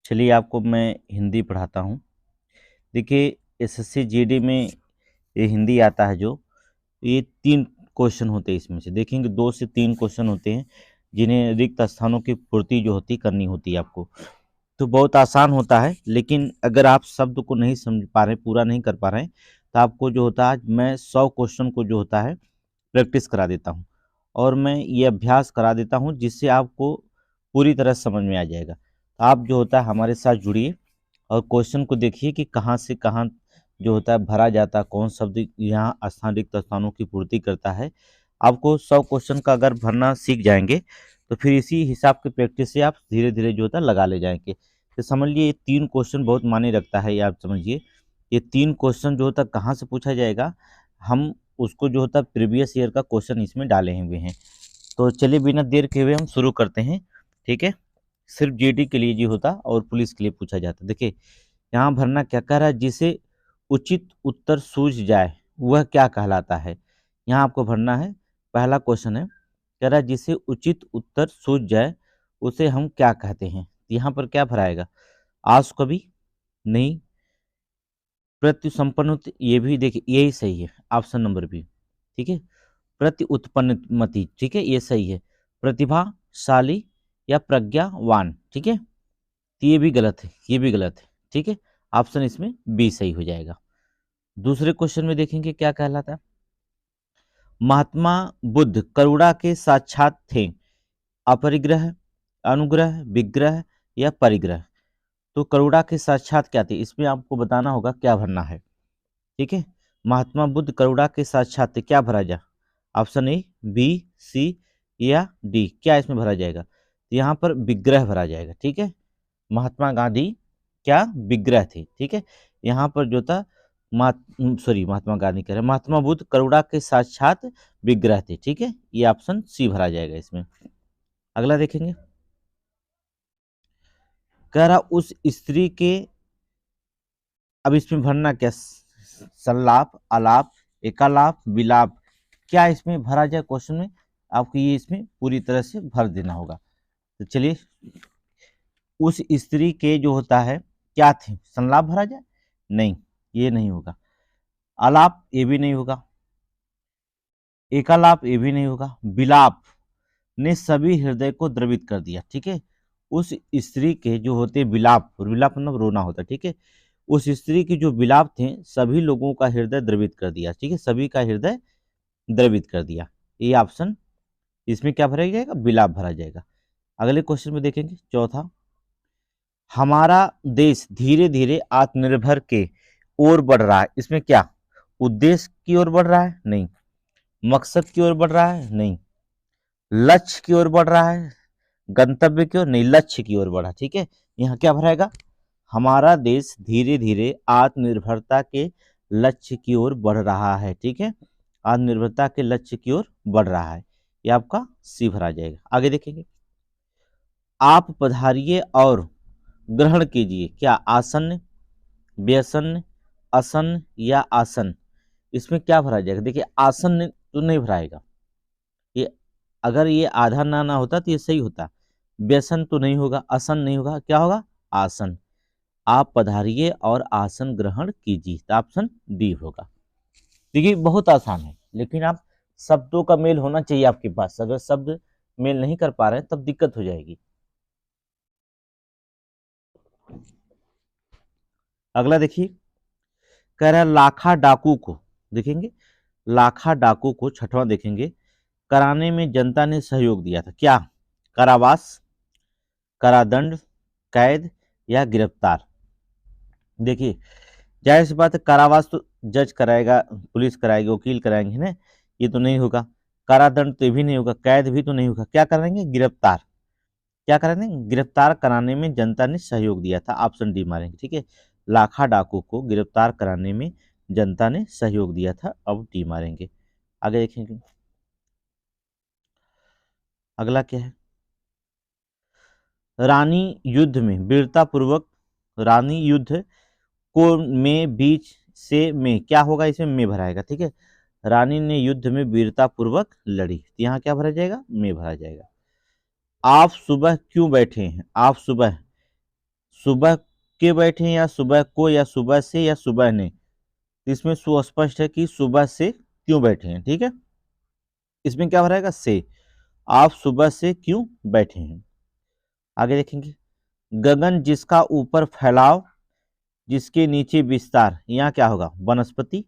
चलिए आपको मैं हिंदी पढ़ाता हूँ। देखिए एसएससी जीडी में ये हिंदी आता है जो, ये 3 क्वेश्चन होते हैं इसमें से। देखेंगे 2 से 3 क्वेश्चन होते हैं जिन्हें रिक्त स्थानों की पूर्ति जो होती करनी होती है आपको। तो बहुत आसान होता है, लेकिन अगर आप शब्द को नहीं समझ पा रहे, पूरा नहीं कर पा रहे हैं, तो आपको जो होता है मैं 100 क्वेश्चन को जो होता है प्रैक्टिस करा देता हूँ और मैं ये अभ्यास करा देता हूँ जिससे आपको पूरी तरह समझ में आ जाएगा। तो आप जो होता है हमारे साथ जुड़िए और क्वेश्चन को देखिए कि कहाँ से कहाँ जो होता है भरा जाता है, कौन शब्द यहाँ स्थान रिक्त स्थानों की पूर्ति करता है। आपको 100 क्वेश्चन का अगर भरना सीख जाएंगे तो फिर इसी हिसाब की प्रैक्टिस से आप धीरे धीरे जो होता है लगा ले जाएंगे। तो समझ लिए ये 3 क्वेश्चन बहुत मायने रखता है, ये आप समझिए। ये 3 क्वेश्चन जो होता है कहाँ से पूछा जाएगा, हम उसको जो होता है प्रीवियस ईयर का क्वेश्चन इसमें डाले हुए हैं। तो चलिए बिना देर के हुए हम शुरू करते हैं। ठीक है, सिर्फ जीडी के लिए जी होता और पुलिस के लिए पूछा जाता। देखिए यहाँ भरना क्या कह रहा है, जिसे उचित उत्तर सूझ जाए वह क्या कहलाता है। यहाँ आपको भरना है। पहला क्वेश्चन है, कह रहा है जिसे उचित उत्तर सूझ जाए उसे हम क्या कहते हैं। यहाँ पर क्या भराएगा, आस कवि नहीं, प्रति संपन्न, ये भी देखिए यही सही है, ऑप्शन नंबर बी। ठीक है, प्रति उत्पन्नमति, ठीक है ये सही है, प्रतिभाशाली या प्रज्ञावान, ठीक है। तो ये भी गलत है, ये भी गलत है, ठीक है। ऑप्शन इसमें बी सही हो जाएगा। दूसरे क्वेश्चन में देखेंगे क्या कहलाता है, महात्मा बुद्ध करुणा के साक्षात थे, अपरिग्रह, अनुग्रह, विग्रह या परिग्रह। तो करुणा के साक्षात क्या थे, इसमें आपको बताना होगा क्या भरना है। ठीक है, महात्मा बुद्ध करुणा के साक्षात थे, क्या भरा जाए, ऑप्शन ए, बी, सी या डी, क्या इसमें भरा जाएगा। तो यहाँ पर विग्रह भरा जाएगा। ठीक है, महात्मा गांधी क्या विग्रह थे। ठीक है, यहाँ पर जो था महात्मा गांधी कह रहे, महात्मा बुद्ध करुणा के साक्षात विग्रह थे। ठीक है, ये ऑप्शन सी भरा जाएगा इसमें। अगला देखेंगे, कह रहा उस स्त्री के, अब इसमें भरना क्या, संलाप, आलाप, एकालाप, विलाप, क्या इसमें भरा जाए क्वेश्चन में, आपको ये इसमें पूरी तरह से भर देना होगा। तो चलिए, उस स्त्री के जो होता है क्या थे, संलाप भरा जाए, नहीं ये नहीं होगा, आलाप ये भी नहीं होगा, एकालाप ये भी नहीं होगा, विलाप ने सभी हृदय को द्रवित कर दिया। ठीक है, उस स्त्री के जो होते विलाप, विलाप मतलब रोना होता है। ठीक है, उस स्त्री के जो विलाप थे सभी लोगों का हृदय द्रवित कर दिया। ठीक है, सभी का हृदय द्रवित कर दिया, ये ऑप्शन इसमें क्या भरा जाएगा, विलाप भरा जाएगा। अगले क्वेश्चन में देखेंगे, चौथा, हमारा देश धीरे धीरे आत्मनिर्भर के ओर बढ़ रहा है, इसमें क्या, उद्देश्य की ओर बढ़ रहा है, नहीं, मकसद की ओर बढ़ रहा है, नहीं, लक्ष्य की ओर बढ़ रहा है, गंतव्य की ओर नहीं, लक्ष्य की ओर बढ़ा। ठीक है, यहाँ क्या भराएगा, हमारा देश धीरे धीरे आत्मनिर्भरता के लक्ष्य की ओर बढ़ रहा है। ठीक है, आत्मनिर्भरता के लक्ष्य की ओर बढ़ रहा है, ये आपका सी भरा जाएगा। आगे देखेंगे, आप पधारिए और ग्रहण कीजिए, क्या आसन्न, व्यसन्न, आसन या आसन, इसमें क्या भरा जाएगा। देखिए आसन तो नहीं भराएगा, ये अगर ये आधा ना होता तो ये सही होता, व्यसन तो नहीं होगा, आसन नहीं होगा, क्या होगा, आसन। आप पधारिए और आसन ग्रहण कीजिए, तो ऑप्शन डी होगा। देखिए बहुत आसान है, लेकिन आप शब्दों का मेल होना चाहिए आपके पास, अगर शब्द मेल नहीं कर पा रहे हैं तब दिक्कत हो जाएगी। अगला देखिए, कह रहा है लाखा डाकू को, देखेंगे लाखा डाकू को, छठवां देखेंगे, कराने में जनता ने सहयोग दिया था, क्या, कारावास, कारादंड, कैद या गिरफ्तार। देखिए जाहिर सी बात है, कारावास तो जज कराएगा, पुलिस कराएगी, वकील कराएंगे ना, ये तो नहीं होगा, कारादंड तो भी नहीं होगा, कैद भी तो नहीं होगा, क्या करेंगे, गिरफ्तार, क्या करेंगे, गिरफ्तार कराने में जनता ने सहयोग दिया था, ऑप्शन डी मारेंगे। ठीक है, लाखा डाकू को गिरफ्तार कराने में जनता ने सहयोग दिया था, अब डी मारेंगे। आगे देखेंगे, अगला क्या है, रानी युद्ध में वीरता पूर्वक, रानी युद्ध को में बीच से में, क्या होगा, इसमें में भराएगा। ठीक है, रानी ने युद्ध में वीरता पूर्वक लड़ी, तो यहाँ क्या भरा जाएगा, में भरा जाएगा। आप सुबह क्यों बैठे हैं, आप सुबह, सुबह के बैठे हैं या सुबह को या सुबह से या सुबह ने, इसमें सुस्पष्ट है कि सुबह से क्यों बैठे हैं। ठीक है, इसमें क्या भराएगा, से। आप सुबह से क्यों बैठे हैं। आगे देखेंगे, गगन जिसका ऊपर फैलाव जिसके नीचे विस्तार, यहाँ क्या होगा, वनस्पति।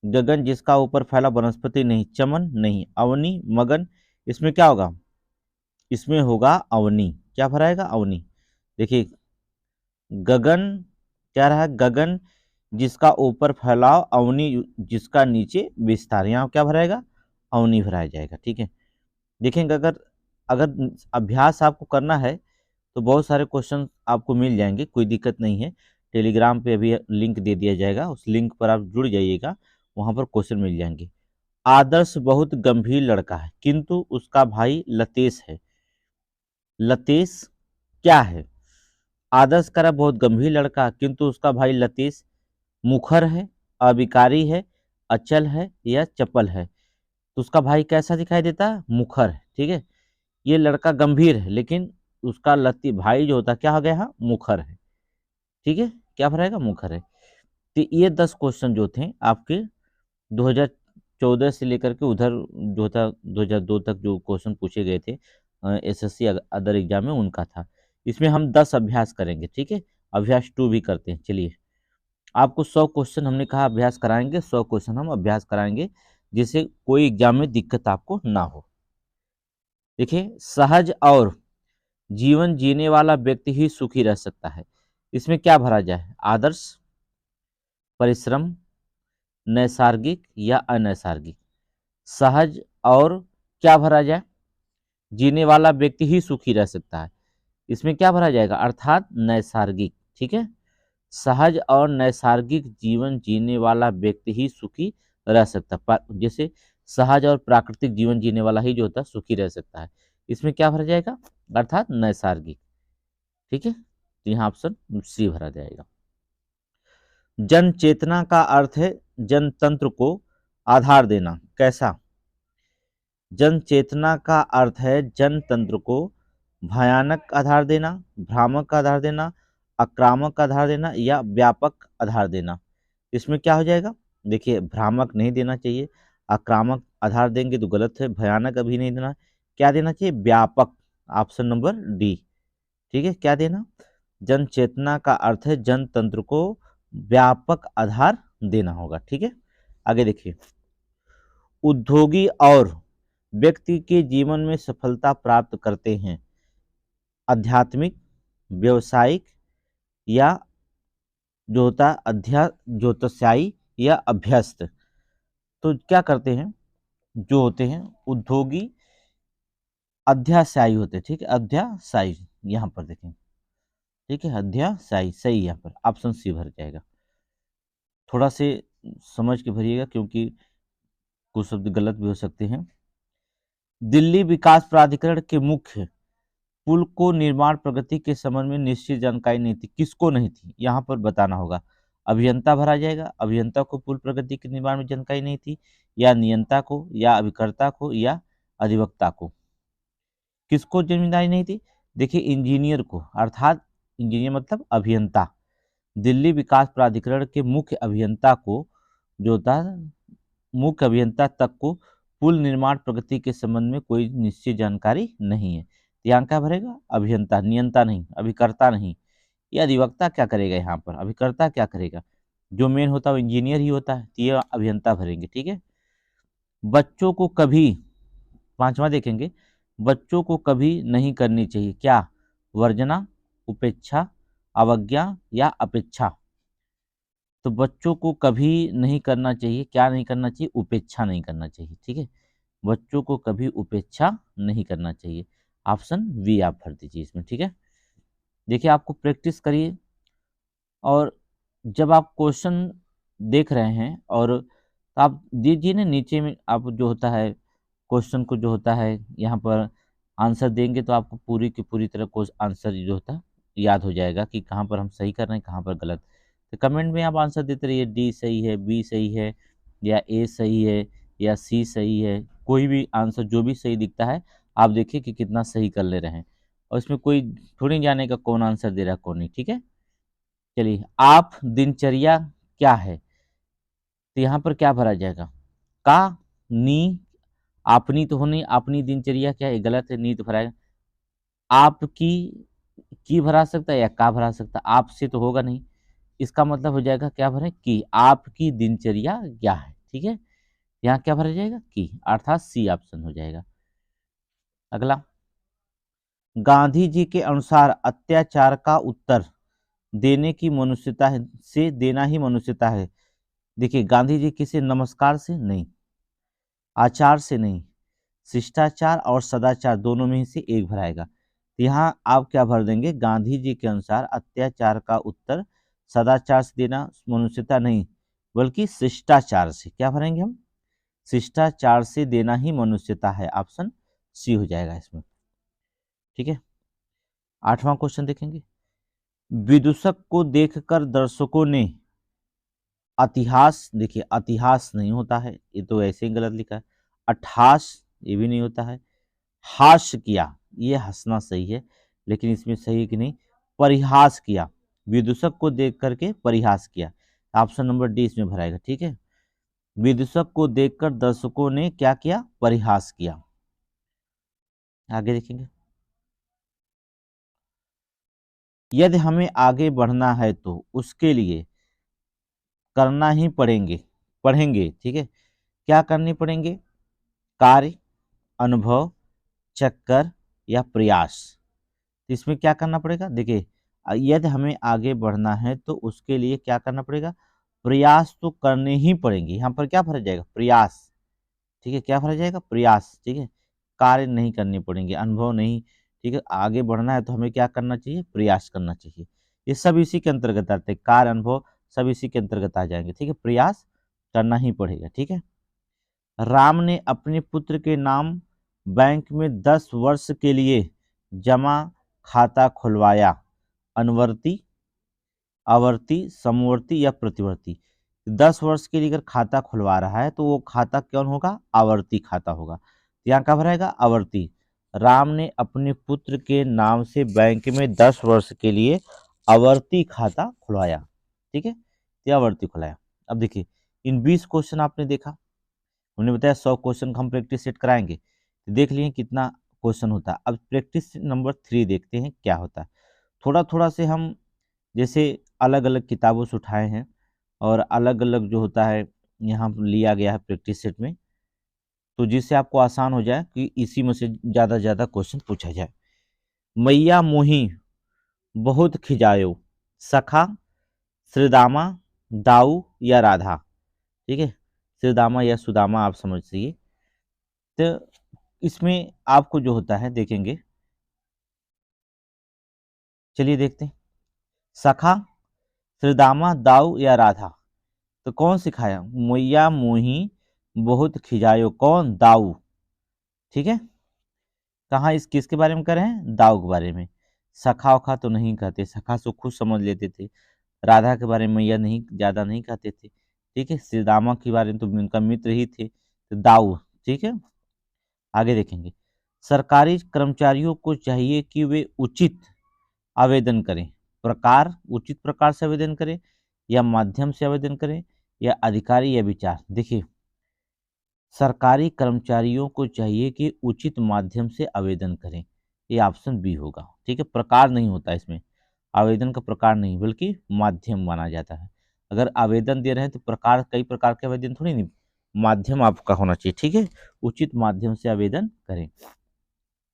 गगन जिसका ऊपर फैला, वनस्पति नहीं, चमन नहीं, अवनी मगन, इसमें क्या होगा, इसमें होगा अवनी। क्या भराएगा, अवनी। देखिए गगन क्या रहा, गगन जिसका ऊपर फैलाव, अवनी जिसका नीचे विस्तार, यहाँ क्या भराएगा, अवनी भराया जाएगा। ठीक है, देखेंगे अगर अगर अभ्यास आपको करना है तो बहुत सारे क्वेश्चन आपको मिल जाएंगे, कोई दिक्कत नहीं है। टेलीग्राम पे अभी लिंक दे दिया जाएगा, उस लिंक पर आप जुड़ जाइएगा, वहां पर क्वेश्चन मिल जाएंगे। आदर्श बहुत गंभीर लड़का है किंतु उसका भाई लतेश है। लतेश क्या है, आदर्श कह रहा बहुत गंभीर लड़का किंतु उसका भाई लतेश मुखर है, अविकारी है, अचल है या चपल है। तो उसका भाई कैसा दिखाई देता है, मुखर है। ठीक है, ये लड़का गंभीर है लेकिन उसका लती भाई जो होता है क्या हो गया, मुखर है। ठीक है, क्या भराएगा, मुखर है। तो ये 10 क्वेश्चन जो थे आपके 2014 से लेकर के उधर जो था 2002 तक जो क्वेश्चन पूछे गए थे एसएससी अदर एग्जाम में, उनका था। इसमें हम 10 अभ्यास करेंगे। ठीक है, अभ्यास 2 भी करते हैं। चलिए, आपको 100 क्वेश्चन हमने कहा अभ्यास कराएंगे, 100 क्वेश्चन हम अभ्यास कराएंगे जिससे कोई एग्जाम में दिक्कत आपको ना हो। देखिए, सहज और जीवन जीने वाला व्यक्ति ही सुखी रह सकता है। इसमें क्या भरा जाए, आदर्श, परिश्रम, नैसर्गिक या अनैसर्गिक। सहज और क्या भरा जाए, जीने वाला व्यक्ति ही सुखी रह सकता है। इसमें क्या भरा जाएगा, अर्थात नैसर्गिक। ठीक है, सहज और नैसर्गिक जीवन जीने वाला व्यक्ति ही सुखी रह सकता है। जैसे सहज और प्राकृतिक जीवन जीने वाला ही जो होता है सुखी रह सकता है। इसमें क्या भरा जाएगा, अर्थात नैसर्गिक। ठीक है, तो यहाँ ऑप्शन सी भरा जाएगा। जन चेतना का अर्थ है जनतंत्र को आधार देना। कैसा, जन चेतना का अर्थ है जनतंत्र को भयानक आधार देना, भ्रामक आधार देना, आक्रामक आधार देना या व्यापक आधार देना। इसमें क्या हो जाएगा, देखिए भ्रामक नहीं देना चाहिए, आक्रामक आधार देंगे तो गलत है, भयानक अभी नहीं देना, क्या देना चाहिए, व्यापक, ऑप्शन नंबर डी। ठीक है, क्या देना, जन चेतना का अर्थ है जनतंत्र को व्यापक आधार देना होगा। ठीक है, आगे देखिए, उद्योगी और व्यक्ति के जीवन में सफलता प्राप्त करते हैं, आध्यात्मिक, व्यवसायिक या जो होता है ज्योतिषाई या अभ्यस्त। तो क्या करते हैं, जो होते हैं उद्योगी अध्यासायी होते हैं। ठीक है, अध्यासायी यहाँ पर देखें। ठीक है, अध्यासायी सही, यहाँ पर ऑप्शन सी भर जाएगा। थोड़ा से समझ के भरिएगा क्योंकि कुछ शब्द गलत भी हो सकते हैं। दिल्ली विकास प्राधिकरण के मुख्य पुल को निर्माण प्रगति के संबंध में निश्चित जानकारी नहीं थी। किसको नहीं थी, यहाँ पर बताना होगा। अभियंता भरा जाएगा, अभियंता को पुल प्रगति के निर्माण में जानकारी नहीं थी, या नियंता को, या अभिकर्ता को, या अधिवक्ता को। किसको जिम्मेदारी नहीं थी, देखिए इंजीनियर को, अर्थात इंजीनियर मतलब अभियंता। दिल्ली विकास प्राधिकरण के मुख्य अभियंता को जो था, मुख्य अभियंता तक को पुल निर्माण प्रगति के संबंध में कोई निश्चित जानकारी नहीं है। यहाँ क्या भरेगा, अभियंता, नियंता नहीं, अभिकर्ता नहीं। ये अधिवक्ता क्या करेगा, यहाँ पर अभिकर्ता क्या करेगा, जो मेन होता है वो इंजीनियर ही होता है, तो ये अभियंता भरेंगे। ठीक है, बच्चों को कभी, पांचवा देखेंगे, बच्चों को कभी नहीं करनी चाहिए क्या, वर्जना, उपेक्षा, अवज्ञा या अपेक्षा। तो बच्चों को कभी नहीं करना चाहिए, क्या नहीं करना चाहिए, उपेक्षा नहीं करना चाहिए। ठीक है, बच्चों को कभी उपेक्षा नहीं करना चाहिए, ऑप्शन बी आप भर दीजिए इसमें। ठीक है, देखिए आपको प्रैक्टिस करिए, और जब आप क्वेश्चन देख रहे हैं और आप दीजिए ना, नीचे में आप जो होता है क्वेश्चन को जो होता है यहाँ पर आंसर देंगे तो आपको पूरी की पूरी तरह को आंसर जो होता है याद हो जाएगा कि कहाँ पर हम सही कर रहे हैं, कहाँ पर गलत। तो कमेंट में आप आंसर देते रहिए, डी सही है, बी सही है, या ए सही है, या सी सही है। कोई भी आंसर जो भी सही दिखता है आप देखिए कि कितना सही कर ले रहे हैं। और इसमें कोई थोड़ी जाने का कौन आंसर दे रहा कौन नहीं, ठीक है। चलिए, आप दिनचर्या क्या है, तो यहाँ पर क्या भरा जाएगा, का, नी, आपनी तो होनी, अपनी दिनचर्या क्या है, गलत है, नी तो भराएगा। आपकी की भरा सकता है या का भरा सकता है, आपसे तो होगा नहीं, इसका मतलब हो जाएगा क्या भरे, की, आपकी दिनचर्या क्या है, ठीक है। यहाँ क्या भरा जाएगा, की, अर्थात सी ऑप्शन हो जाएगा। अगला, गांधी जी के अनुसार अत्याचार का उत्तर देने की मनुष्यता है, से देना ही मनुष्यता है। देखिए, गांधी जी किसे, नमस्कार से नहीं, आचार से नहीं, शिष्टाचार और सदाचार दोनों में से एक भराएगा। तो यहाँ आप क्या भर देंगे, गांधी जी के अनुसार अत्याचार का उत्तर सदाचार से देना मनुष्यता नहीं बल्कि शिष्टाचार से, क्या भरेंगे हम, शिष्टाचार से देना ही मनुष्यता है, ऑप्शन सी हो जाएगा इसमें, ठीक है। 8वां क्वेश्चन देखेंगे, विदूषक को देखकर दर्शकों ने इतिहास, देखिए इतिहास नहीं होता है, ये तो ऐसे ही गलत लिखा है। अट्ठास, ये भी नहीं होता है। हास्य किया, ये हंसना सही है, लेकिन इसमें सही है कि नहीं, परिहास किया, विदूषक को देख करके परिहास किया, ऑप्शन नंबर डी इसमें भराएगा, ठीक है। विदूषक को देखकर दर्शकों ने क्या किया, परिहास किया। आगे देखेंगे, यदि हमें आगे बढ़ना है तो उसके लिए करना ही पढ़ेंगे, ठीक है। क्या करने पड़ेंगे, कार्य, अनुभव, चक्कर या प्रयास। तो इसमें क्या करना पड़ेगा, देखिए यदि हमें आगे बढ़ना है तो उसके लिए क्या करना पड़ेगा, प्रयास तो करने ही पड़ेंगे। यहाँ पर क्या भरा जाएगा, प्रयास, ठीक है, क्या भरा जाएगा, प्रयास, ठीक है। कार्य नहीं करने पड़ेंगे, अनुभव नहीं, ठीक है। आगे बढ़ना है तो हमें क्या करना चाहिए, प्रयास करना चाहिए। ये सब इसी के अंतर्गत आते हैं, कार्य, अनुभव सब इसी के अंतर्गत आ जाएंगे, ठीक है। प्रयास करना ही पड़ेगा, ठीक है। राम ने अपने पुत्र के नाम बैंक में 10 वर्ष के लिए जमा खाता खुलवाया, अनुवर्ती, आवर्ती, समवर्ती या प्रतिवर्ती। 10 वर्ष के लिए अगर खाता खुलवा रहा है तो वो खाता कौन होगा, आवर्ती खाता होगा। यहाँ क्या भराएगा, आवर्ती। राम ने अपने पुत्र के नाम से बैंक में 10 वर्ष के लिए आवर्ती खाता खुलवाया, ठीक है, ये आवर्ती खुलाया। अब देखिए, इन 20 क्वेश्चन आपने देखा, उन्होंने बताया 100 क्वेश्चन का हम प्रैक्टिस सेट कराएंगे, तो देख लिए कितना क्वेश्चन होता है। अब प्रैक्टिस नंबर 3 देखते हैं क्या होता है। थोड़ा थोड़ा से हम जैसे अलग अलग किताबों से उठाए हैं और अलग अलग जो होता है यहाँ लिया गया है प्रैक्टिस सेट में, तो जिससे आपको आसान हो जाए कि इसी में से ज़्यादा क्वेश्चन पूछा जाए। मैया मोही बहुत खिजायो, सखा, श्रीदामा, दाऊ या राधा, ठीक है। श्रीदामा या सुदामा आप समझ लीजिए। तो इसमें आपको जो होता है देखेंगे, चलिए देखते हैं, सखा, श्रीदामा, दाऊ या राधा। तो कौन सिखाया, मैया मोही बहुत खिजायो, कौन, दाऊ, ठीक है। कहाँ इस किसके बारे में कर रहे हैं, दाऊ के बारे में। सखा उखा तो नहीं कहते, सखा से खुद समझ लेते थे। राधा के बारे में मैया नहीं, ज्यादा नहीं कहते थे, ठीक है। श्रीदामा के बारे में तो उनका मित्र ही थे, तो दाऊ, ठीक है। आगे देखेंगे, सरकारी कर्मचारियों को चाहिए कि वे उचित आवेदन करें, प्रकार, उचित प्रकार से आवेदन करें या माध्यम से आवेदन करें या अधिकारी या विचार। देखिए, सरकारी कर्मचारियों को चाहिए कि उचित माध्यम से आवेदन करें, ये ऑप्शन बी होगा, ठीक है। प्रकार नहीं होता इसमें, आवेदन का प्रकार नहीं बल्कि माध्यम माना जाता है। अगर आवेदन दे रहे हैं तो प्रकार, कई प्रकार के आवेदन थोड़ी नहीं, माध्यम आपका होना चाहिए, ठीक है। उचित माध्यम से आवेदन करें।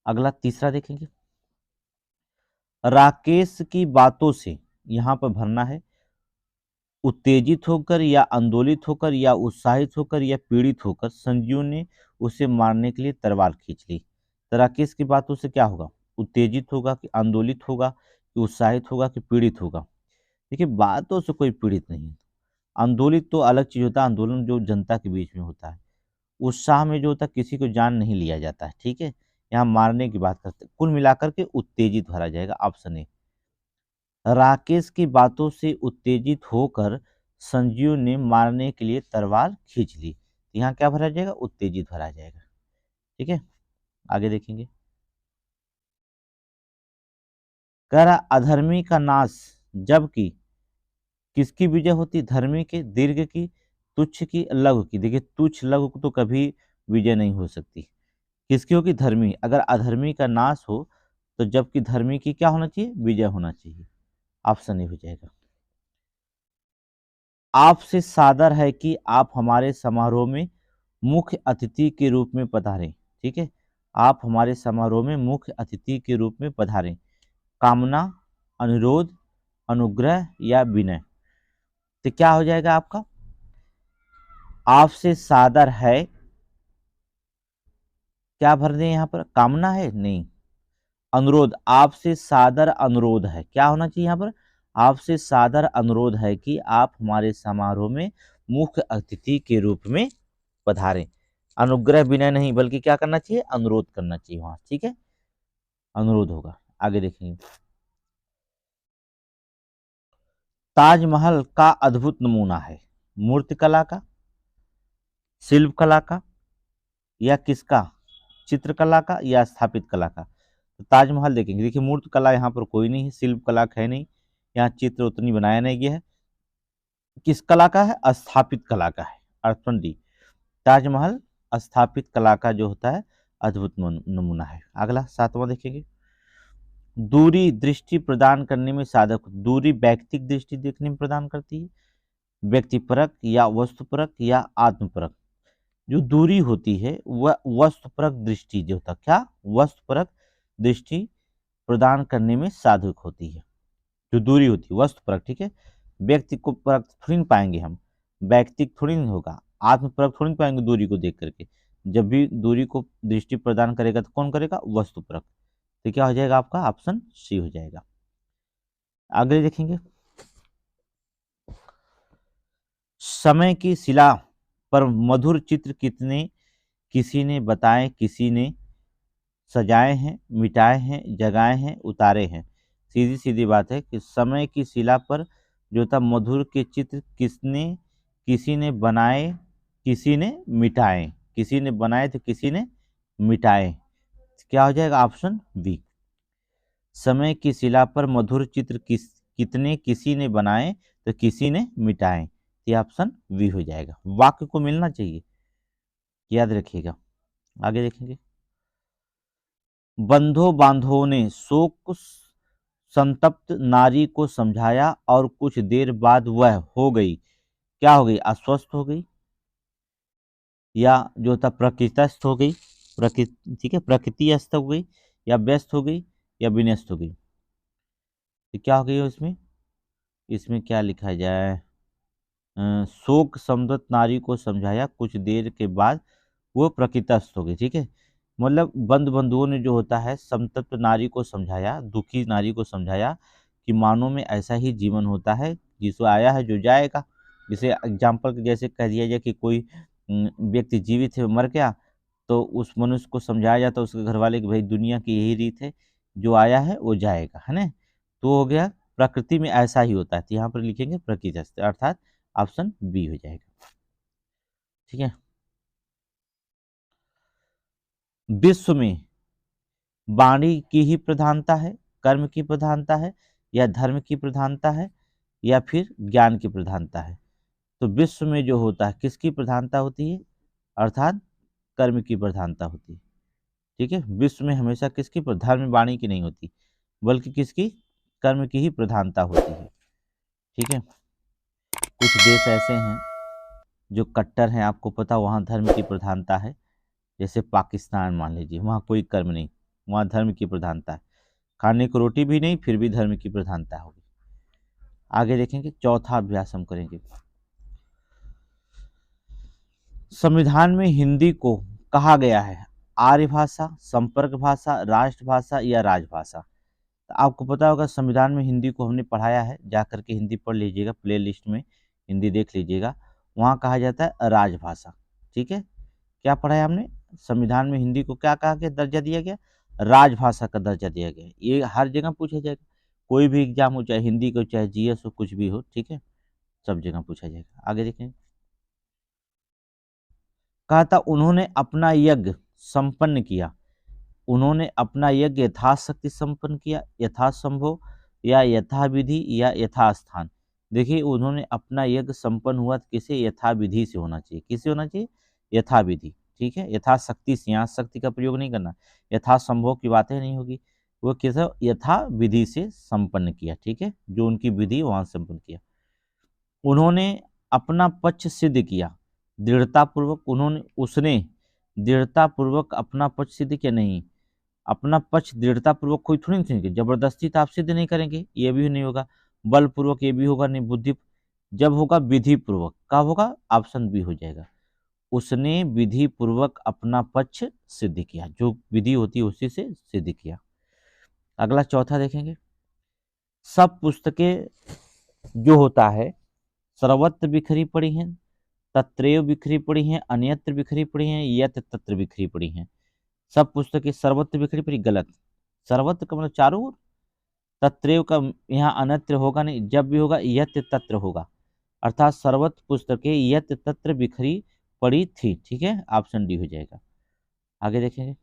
अगला तीसरा देखेंगे, राकेश की बातों से, यहाँ पर भरना है, उत्तेजित होकर या आंदोलित होकर या उत्साहित होकर या पीड़ित होकर संजीव ने उसे मारने के लिए तलवार खींच ली। तो राकेश की बातों से क्या होगा, उत्तेजित होगा कि आंदोलित होगा कि उत्साहित होगा कि पीड़ित होगा। देखिए, बातों से कोई पीड़ित नहीं है, आंदोलित तो अलग चीज होता है, आंदोलन जो जनता के बीच में होता है। उत्साह में जो होता है किसी को जान नहीं लिया जाता है, ठीक है। यहाँ मारने की बात करते हैं, कुल मिलाकर के उत्तेजित भरा जाएगा, ऑप्शन ए। राकेश की बातों से उत्तेजित होकर संजीव ने मारने के लिए तलवार खींच ली, तो यहाँ क्या भरा जाएगा, उत्तेजित भरा जाएगा, ठीक है। आगे देखेंगे, कह रहा अधर्मी का नाश, जबकि किसकी विजय होती, धर्मी के, दीर्घ की, तुच्छ की, लघु की। देखिए तुच्छ लघु को तो कभी विजय नहीं हो सकती, किसकी होगी, धर्मी। अगर अधर्मी का नाश हो तो जबकि धर्मी की क्या होना चाहिए, विजय होना चाहिए। ऑप्शन ए हो जाएगा। आपसे सादर है कि आप हमारे समारोह में मुख्य अतिथि के रूप में पधारें। ठीक है, आप हमारे समारोह में मुख्य अतिथि के रूप में पधारें। कामना, अनुरोध, अनुग्रह या विनय। तो क्या हो जाएगा आपका, आपसे सादर है, क्या भर दें यहाँ पर, कामना है नहीं, अनुरोध, आपसे सादर अनुरोध है, क्या होना चाहिए यहाँ पर, आपसे सादर अनुरोध है कि आप हमारे समारोह में मुख्य अतिथि के रूप में पधारें। अनुग्रह विनय नहीं, बल्कि क्या करना चाहिए, अनुरोध करना चाहिए वहां। ठीक है, अनुरोध होगा। आगे देखेंगे, ताजमहल का अद्भुत नमूना है, मूर्तिकला का, शिल्प कला का, या किसका, चित्रकला का, या स्थापित कला का। तो ताजमहल देखेंगे, देखिए मूर्त कला यहाँ पर कोई नहीं है, शिल्प कला है नहीं, यहाँ चित्र उतनी बनाया नहीं गया है। किस कला का है, स्थापित कला का है, ऑप्शन डी। ताजमहल स्थापित कला का जो होता है अद्भुत नमूना है। अगला 7वां देखेंगे, दूरी दृष्टि प्रदान करने में साधक, दूरी व्यक्तिक दृष्टि देखने में प्रदान करती है, व्यक्तिपरक या वस्तुपरक या आत्मपरक। जो दूरी होती है वह वस्तुपरक दृष्टि जो होता, क्या, वस्तुपरक दृष्टि प्रदान करने में साधक होती है। जो दूरी होती है वस्तुपरक, ठीक है, व्यक्ति को परख थोड़ी नहीं पाएंगे हम, व्यक्तिक थोड़ी नहीं होगा, आत्मपरक थोड़ी नहीं पाएंगे दूरी को देख करके। जब भी दूरी को दृष्टि प्रदान करेगा तो कौन करेगा, वस्तुपरक। तो क्या हो जाएगा आपका, ऑप्शन सी हो जाएगा। आगे देखेंगे, समय की शिला पर मधुर चित्र कितने किसी ने बताए, किसी ने सजाए हैं, मिटाए हैं, जगाए हैं, उतारे हैं। सीधी सीधी बात है कि समय की शिला पर जो था मधुर के चित्र किसने, किसी ने बनाए, किसी ने मिटाए, किसी ने बनाए तो किसी ने मिटाए। क्या हो जाएगा, ऑप्शन बी। समय की शिला पर मधुर चित्र कितने किसी ने बनाए तो किसी ने मिटाए, ये ऑप्शन बी हो जाएगा। वाक्य को मिलना चाहिए, याद रखिएगा। आगे देखेंगे, बंधो बांधवों ने शोक संतप्त नारी को समझाया और कुछ देर बाद वह हो गई, क्या हो गई, अस्वस्थ हो गई, या जो था प्रकृतिस्थ हो गई, प्रकृति, ठीक है, प्रकृतिस्थ हो गई, या व्यस्त हो गई, या विनष्ट हो गई। तो क्या हो गई इसमें, इसमें क्या लिखा जाए, शोक संतप्त नारी को समझाया कुछ देर के बाद वो प्रकृतिस्थ हो गई। ठीक है, मतलब बंद बंधुओं ने जो होता है संतप्त नारी को समझाया, दुखी नारी को समझाया कि मानव में ऐसा ही जीवन होता है, जिसको आया है जो जाएगा। जैसे एग्जाम्पल के जैसे कह दिया जाए कि कोई व्यक्ति जीवित है मर गया, तो उस मनुष्य को समझाया जाता है उसके घर वाले कि भाई दुनिया की यही रीत है, जो आया है वो जाएगा, है ना। तो हो गया, प्रकृति में ऐसा ही होता है, तो यहाँ पर लिखेंगे प्रकृति, अर्थात ऑप्शन बी हो जाएगा। ठीक है, विश्व में वाणी की ही प्रधानता है, कर्म की प्रधानता है, या धर्म की प्रधानता है, या फिर ज्ञान की प्रधानता है। तो विश्व में जो होता है किसकी प्रधानता होती है, अर्थात कर्म की प्रधानता होती है। ठीक है, विश्व में हमेशा किसकी, धर्म वाणी की नहीं होती, बल्कि किसकी, कर्म की ही प्रधानता होती है। ठीक है, कुछ देश ऐसे हैं जो कट्टर हैं, आपको पता, वहाँ धर्म की प्रधानता है। जैसे पाकिस्तान मान लीजिए, वहाँ कोई कर्म नहीं, वहाँ धर्म की प्रधानता है, खाने को रोटी भी नहीं, फिर भी धर्म की प्रधानता होगी। आगे देखेंगे, चौथा अभ्यास हम करेंगे, संविधान में हिंदी को कहा गया है आर्य भाषा, संपर्क भाषा, राष्ट्रभाषा या राजभाषा। तो आपको पता होगा संविधान में हिंदी को हमने पढ़ाया है, जा करके हिंदी पढ़ लीजिएगा, प्ले लिस्ट में हिंदी देख लीजिएगा, वहाँ कहा जाता है राजभाषा। ठीक है, क्या पढ़ा है हमने, संविधान में हिंदी को क्या कहा गया, दर्जा दिया गया, राजभाषा का दर्जा दिया गया। ये हर जगह पूछा जाएगा, कोई भी एग्जाम हो, चाहे हिंदी को, चाहे जीएस हो, कुछ भी हो, ठीक है, सब जगह पूछा जाएगा। आगे देखें, कहा था उन्होंने अपना यज्ञ संपन्न किया, उन्होंने अपना यज्ञ यथाशक्ति संपन्न किया, यथासंभव या यथाविधि या यथास्थान। देखिए उन्होंने अपना यज्ञ संपन्न हुआ तो किसे यथाविधि से होना चाहिए, किसे होना चाहिए यथाविधि, ठीक है। यथाशक्ति से यहाँ शक्ति का प्रयोग नहीं करना, यथासंभव की बातें नहीं होगी, वो किसे यथाविधि से संपन्न किया, ठीक है, जो उनकी विधि वहां संपन्न किया। उन्होंने अपना पक्ष सिद्ध किया दृढ़तापूर्वक, उसने दृढ़तापूर्वक अपना पक्ष सिद्ध किया, नहीं अपना पक्ष दृढ़तापूर्वक कोई थोड़ी नहीं किया, जबरदस्ती तो आप सिद्ध नहीं करेंगे, ये भी नहीं होगा, बलपूर्वक ये भी होगा नहीं, बुद्धि जब होगा विधि पूर्वक, कब होगा ऑप्शन बी हो जाएगा। उसने विधि पूर्वक अपना पक्ष सिद्ध किया, जो विधि होती है उसी से सिद्ध किया। अगला चौथा देखेंगे, सब पुस्तकें जो होता है सर्वत्र बिखरी पड़ी हैं, तत्रैव बिखरी पड़ी हैं, अन्यत्र बिखरी पड़ी हैं, यत्र तत्र बिखरी पड़ी हैं। सब पुस्तकें सर्वत्र बिखरी पड़ी, गलत। सर्वत्र का मतलब चारों ओर, तत्रैव का यहाँ अन्यत्र होगा नहीं, जब भी होगा यत्र तत्र होगा, अर्थात सर्वत्र पुस्तकें यत्र तत्र बिखरी पड़ी थी, ठीक है, ऑप्शन डी हो जाएगा। आगे देखेंगे,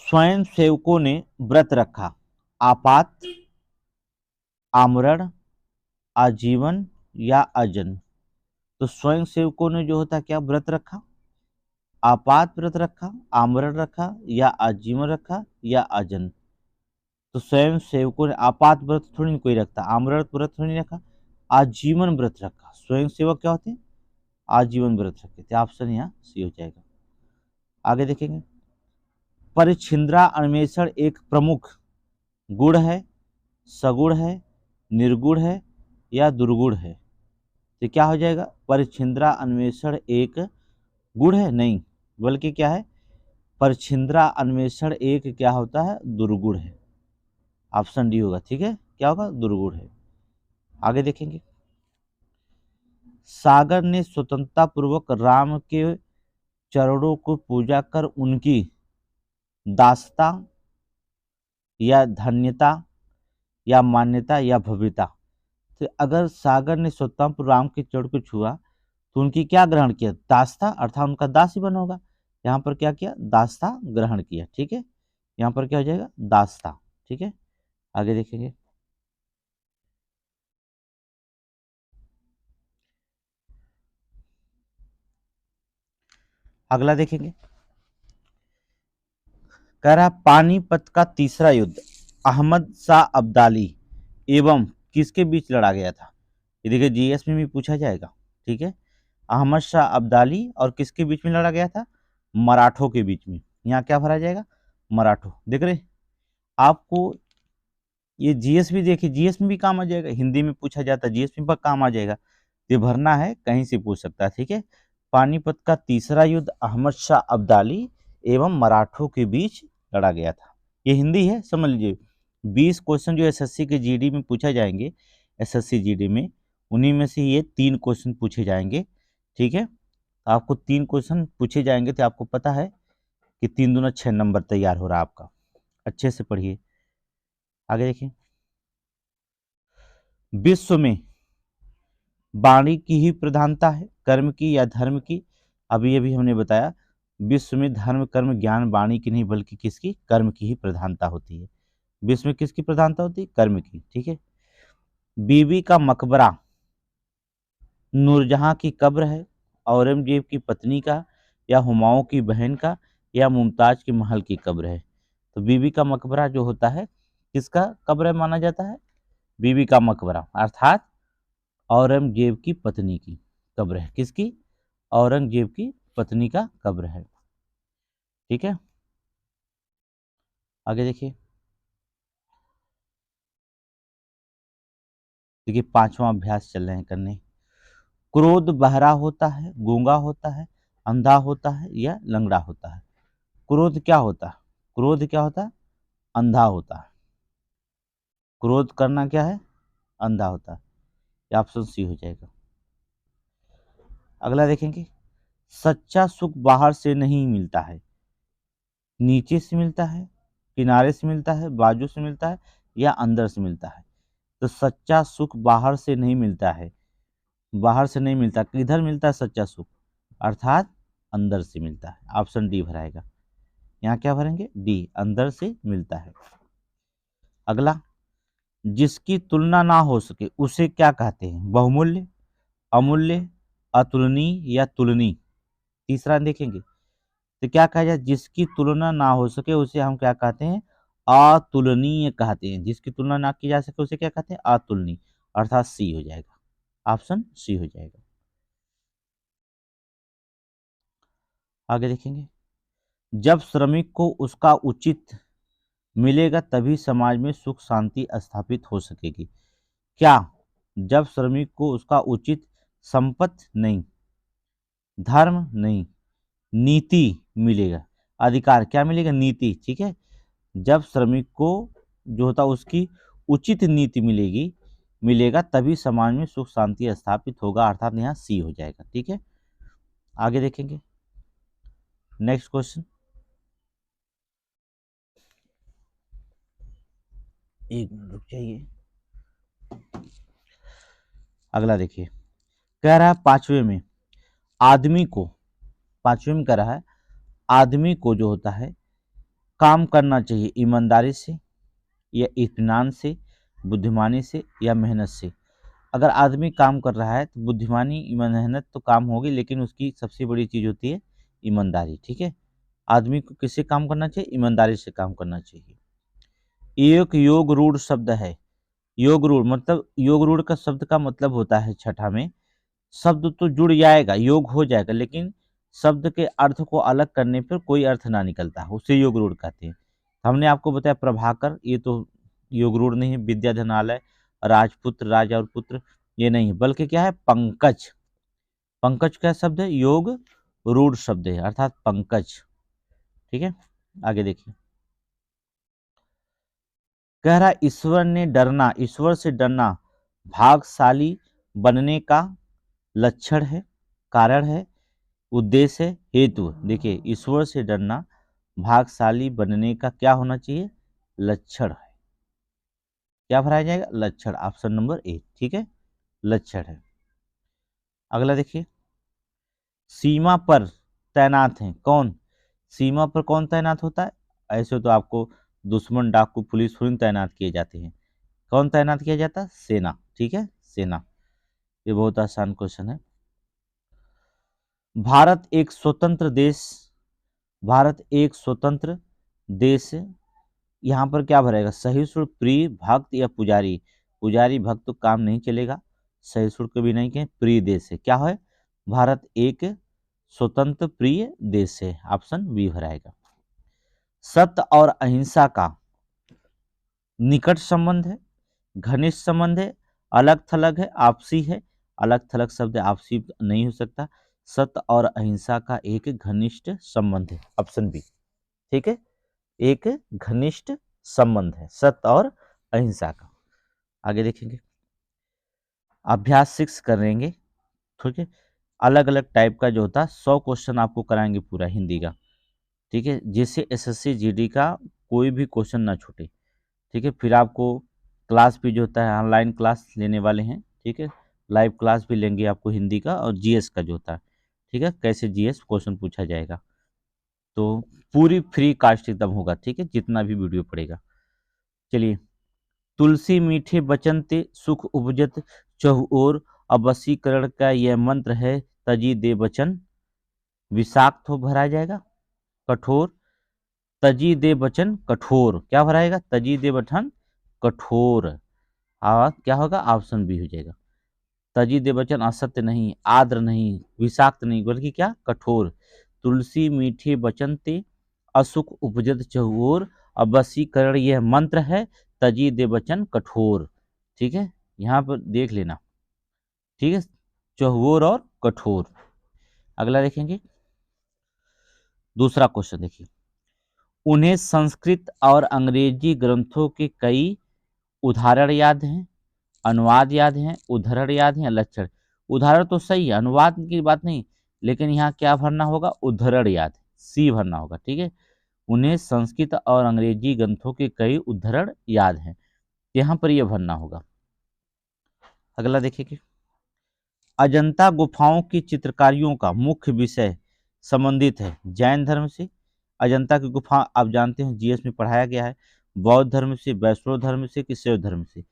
स्वयं सेवकों ने व्रत रखा, आपात, आमरण, आजीवन या अजन। तो स्वयं सेवकों ने जो होता क्या व्रत रखा, आपात व्रत रखा, आमरण रखा या आजीवन रखा या अजन। तो स्वयं सेवकों ने आपात व्रत थोड़ी कोई रखता, आमरण व्रत थोड़ी रखा, आजीवन व्रत रखा। स्वयं सेवक क्या होते हैं, आजीवन व्रत रखे थे, ऑप्शन यहाँ सी हो जाएगा। आगे देखेंगे, परिछिंद्रा अन्वेषण एक प्रमुख गुण है, सगुण है, निर्गुण है या दुर्गुण है। तो क्या हो जाएगा, परिछिंद्रा अन्वेषण एक गुण है, नहीं बल्कि क्या है, परिछिंद्रा अन्वेषण एक क्या होता है, दुर्गुण है, ऑप्शन डी होगा, ठीक है, क्या होगा, दुर्गुण है। आगे देखेंगे, सागर ने स्वतंत्रता पूर्वक राम के चरणों को पूजा कर उनकी दासता या धन्यता या मान्यता या भव्यता। तो अगर सागर ने स्वतंत्र राम के चरण को छुआ तो उनकी क्या ग्रहण किया, दासता, अर्थात उनका दास ही बना होगा। यहाँ पर क्या किया, दासता ग्रहण किया, ठीक है, यहाँ पर क्या हो जाएगा, दासता, ठीक है। आगे देखेंगे, अगला देखेंगे, कह रहा पानीपत का तीसरा युद्ध अहमद शाह अब्दाली एवं किसके बीच लड़ा गया था। ये देखिए जीएस में भी पूछा जाएगा, ठीक है, अहमद शाह अब्दाली और किसके बीच में लड़ा गया था, मराठों के बीच में। यहाँ क्या भरा जाएगा, मराठों। देख रहे आपको ये जीएस भी देखिए, जीएस में भी काम आ जाएगा, हिंदी में पूछा जाता है जीएस में पर काम आ जाएगा, ये भरना है, कहीं से पूछ सकता है, ठीक है। पानीपत का तीसरा युद्ध अहमद शाह अब्दाली एवं मराठों के बीच लड़ा गया था। ये हिंदी है, समझ लीजिए। 20 क्वेश्चन जो एसएससी के जीडी में पूछा जाएंगे, एसएससी जीडी में, उन्हीं में से ये 3 क्वेश्चन पूछे जाएंगे, ठीक है। तो आपको 3 क्वेश्चन पूछे जाएंगे तो आपको पता है कि 3 दूना 6 नंबर तैयार हो रहा है आपका, अच्छे से पढ़िए। आगे देखिए, विश्व में वाणी की ही प्रधानता है, कर्म की या धर्म की। अभी अभी हमने बताया विश्व में धर्म कर्म ज्ञान वाणी की नहीं बल्कि किसकी, कर्म की ही प्रधानता होती है। विश्व में किसकी प्रधानता होती है, कर्म की, ठीक है। बीबी का मकबरा नूरजहां की कब्र है, औरंगजेब की पत्नी का या हुमायूं की बहन का या मुमताज के महल की कब्र है। तो बीबी का मकबरा जो होता है किसका कब्र माना जाता है, बीबी का मकबरा, अर्थात औरंगजेब की पत्नी की कब्र है, किसकी, औरंगजेब की पत्नी का कब्र है, ठीक है। आगे देखिए, देखिए 5वां अभ्यास चल रहे हैं करने। क्रोध बहरा होता है, गूंगा होता है, अंधा होता है या लंगड़ा होता है। क्रोध क्या होता है, क्रोध क्या होता है, अंधा होता है। क्रोध करना क्या है, अंधा होता है, ये ऑप्शन सी हो जाएगा। अगला देखेंगे, सच्चा सुख बाहर से नहीं मिलता है, नीचे से मिलता है, किनारे से मिलता है, बाजू से मिलता है या अंदर से मिलता है। तो सच्चा सुख बाहर से नहीं मिलता है, बाहर से नहीं मिलता, किधर मिलता है सच्चा सुख, अर्थात अंदर से मिलता है। ऑप्शन डी भराएगा। यहाँ क्या भरेंगे? डी, अंदर से मिलता है। अगला, जिसकी तुलना ना हो सके उसे क्या कहते हैं? बहुमूल्य, अमूल्य, अतुलनीय या तुलनीय। तीसरा देखेंगे तो क्या कहा जाए? जिसकी तुलना ना हो सके उसे हम क्या कहते हैं? अतुलनीय कहते हैं। जिसकी तुलना ना की जा सके उसे क्या कहते हैं? अतुलनीय, अर्थात सी हो जाएगा। ऑप्शन सी हो जाएगा। आगे देखेंगे, जब श्रमिक को उसका उचित मिलेगा तभी समाज में सुख शांति स्थापित हो सकेगी। क्या? जब श्रमिक को उसका उचित संपत्ति नहीं, धर्म नहीं, नीति मिलेगा, अधिकार क्या मिलेगा? नीति। ठीक है, जब श्रमिक को जो होता है उसकी उचित नीति मिलेगा तभी समाज में सुख शांति स्थापित होगा, अर्थात यहाँ सी हो जाएगा। ठीक है, आगे देखेंगे नेक्स्ट क्वेश्चन। एक मिनट रुक जाइए। अगला देखिए, कह रहा है पांचवें में कह रहा है आदमी को जो होता है काम करना चाहिए ईमानदारी से या इत्मीनान से, बुद्धिमानी से या मेहनत से। अगर आदमी काम कर रहा है तो बुद्धिमानी मेहनत तो काम होगी, लेकिन उसकी सबसे बड़ी चीज होती है ईमानदारी। ठीक है, आदमी को किससे काम करना चाहिए? ईमानदारी से काम करना चाहिए। एक योग रूढ़ शब्द है। योग रूढ़ मतलब, योग रूढ़ का शब्द का मतलब होता है छठा में, शब्द तो जुड़ जाएगा, योग हो जाएगा, लेकिन शब्द के अर्थ को अलग करने पर कोई अर्थ ना निकलता, उसे योग रूढ़ कहते हैं। हमने आपको बताया प्रभाकर, ये तो योग रूढ़ नहीं है। विद्याधनालय, राजपुत्र, राजा और पुत्र, ये नहीं है, बल्कि क्या है? पंकज। पंकज क्या शब्द है? योग रूढ़ शब्द है, अर्थात पंकज। ठीक है, आगे देखिए, कह रहा ईश्वर से डरना भाग्यशाली बनने का लक्षण है, कारण है, उद्देश्य है, हेतु। देखिए, ईश्वर से डरना भाग्यशाली बनने का क्या होना चाहिए? लक्षण है। क्या भराया जाएगा? लक्षण, ऑप्शन नंबर ए। ठीक है, लक्षण है। अगला देखिए, सीमा पर तैनात हैं कौन? सीमा पर कौन तैनात होता है? ऐसे तो आपको दुश्मन, डाकू, पुलिस तैनात किए जाते हैं। कौन तैनात किया जाता है? सेना। ठीक है, सेना। ये बहुत आसान क्वेश्चन है। भारत एक स्वतंत्र देश, भारत एक स्वतंत्र देश, यहाँ पर क्या भरेगा? सहिष्णु, प्रिय, भक्त या पुजारी। पुजारी भक्त तो काम नहीं चलेगा, सहिष्णु के भी नहीं, के प्रिय देश है। क्या है? भारत एक स्वतंत्र प्रिय देश है, ऑप्शन बी भराएगा। सत्य और अहिंसा का निकट संबंध है, घनिष्ठ संबंध है, अलग थलग है, आपसी है। अलग थलग शब्द आपसी नहीं हो सकता। सत्य और अहिंसा का एक घनिष्ठ संबंध है, ऑप्शन बी। ठीक है, एक घनिष्ठ संबंध है सत्य और अहिंसा का। आगे देखेंगे, अभ्यास 6 करेंगे। ठीक है, अलग अलग टाइप का जो होता है 100 क्वेश्चन आपको कराएंगे पूरा हिंदी का। ठीक है, जिससे एसएससी जीडी का कोई भी क्वेश्चन ना छूटे। ठीक है, फिर आपको क्लास भी जो होता है ऑनलाइन क्लास लेने वाले हैं। ठीक है, लाइव क्लास भी लेंगे आपको हिंदी का और जीएस का जो होता है। ठीक है, कैसे जीएस क्वेश्चन पूछा जाएगा, तो पूरी फ्री कास्ट एकदम होगा। ठीक है, जितना भी वीडियो पड़ेगा। चलिए, तुलसी मीठे बचन ते सुख उपजत चहु ओर, अब वशीकरण का यह मंत्र है तजी दे बचन। विषाक्त हो भरा जाएगा, कठोर, तजी दे बचन कठोर। क्या भराएगा? तजी दे बचन कठोर। क्या होगा? ऑप्शन बी हो जाएगा। तजी दे बचन असत्य नहीं, आद्र नहीं, विषाक्त नहीं, बल्कि क्या? कठोर। तुलसी मीठे बचन ते असुख उपजत चहुओर, अब वशीकरण यह मंत्र है तजी दे बचन कठोर। ठीक है, यहाँ पर देख लेना। ठीक है, चहुओर और कठोर। अगला देखेंगे, दूसरा क्वेश्चन देखिए, उन्हें संस्कृत और अंग्रेजी ग्रंथों के कई उदाहरण याद हैं, अनुवाद याद हैं, उदाहरण याद हैं, लक्षण। उदाहरण तो सही है, अनुवाद की बात नहीं, लेकिन यहाँ क्या भरना होगा? उदाहरण याद, सी भरना होगा। ठीक है, उन्हें संस्कृत और अंग्रेजी ग्रंथों के कई उदाहरण याद हैं, यहाँ पर यह भरना होगा। अगला देखिए, अजंता गुफाओं की चित्रकारियों का मुख्य विषय संबंधित है? जैन धर्म से। अजंता की गुफा आप जानते हैं जीएस में पढ़ाया गया है। बौद्ध धर्म से, वैष्णव धर्म से कि शैव धर्म से?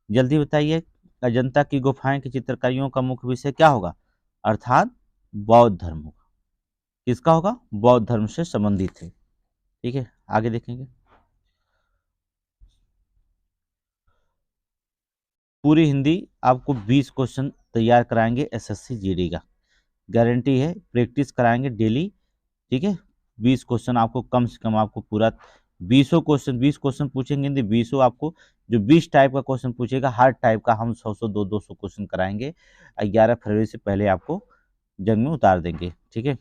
जल्दी बताइए। अजंता की गुफाएं की चित्रकारियों का मुख्य विषय क्या होगा? अर्थात बौद्ध धर्म होगा। किसका होगा? बौद्ध धर्म से संबंधित है। ठीक है, आगे देखेंगे। पूरी हिंदी आपको 20 क्वेश्चन तैयार कराएंगे एसएससी जीडी का, गारंटी है। प्रैक्टिस कराएंगे डेली। ठीक है, 20 क्वेश्चन आपको कम से कम आपको पूरा 20 क्वेश्चन पूछेंगे हिंदी, 20 आपको जो 20 टाइप का क्वेश्चन पूछेगा, हर टाइप का हम 100 200 क्वेश्चन कराएंगे। 11 फरवरी से पहले आपको जंग में उतार देंगे। ठीक है,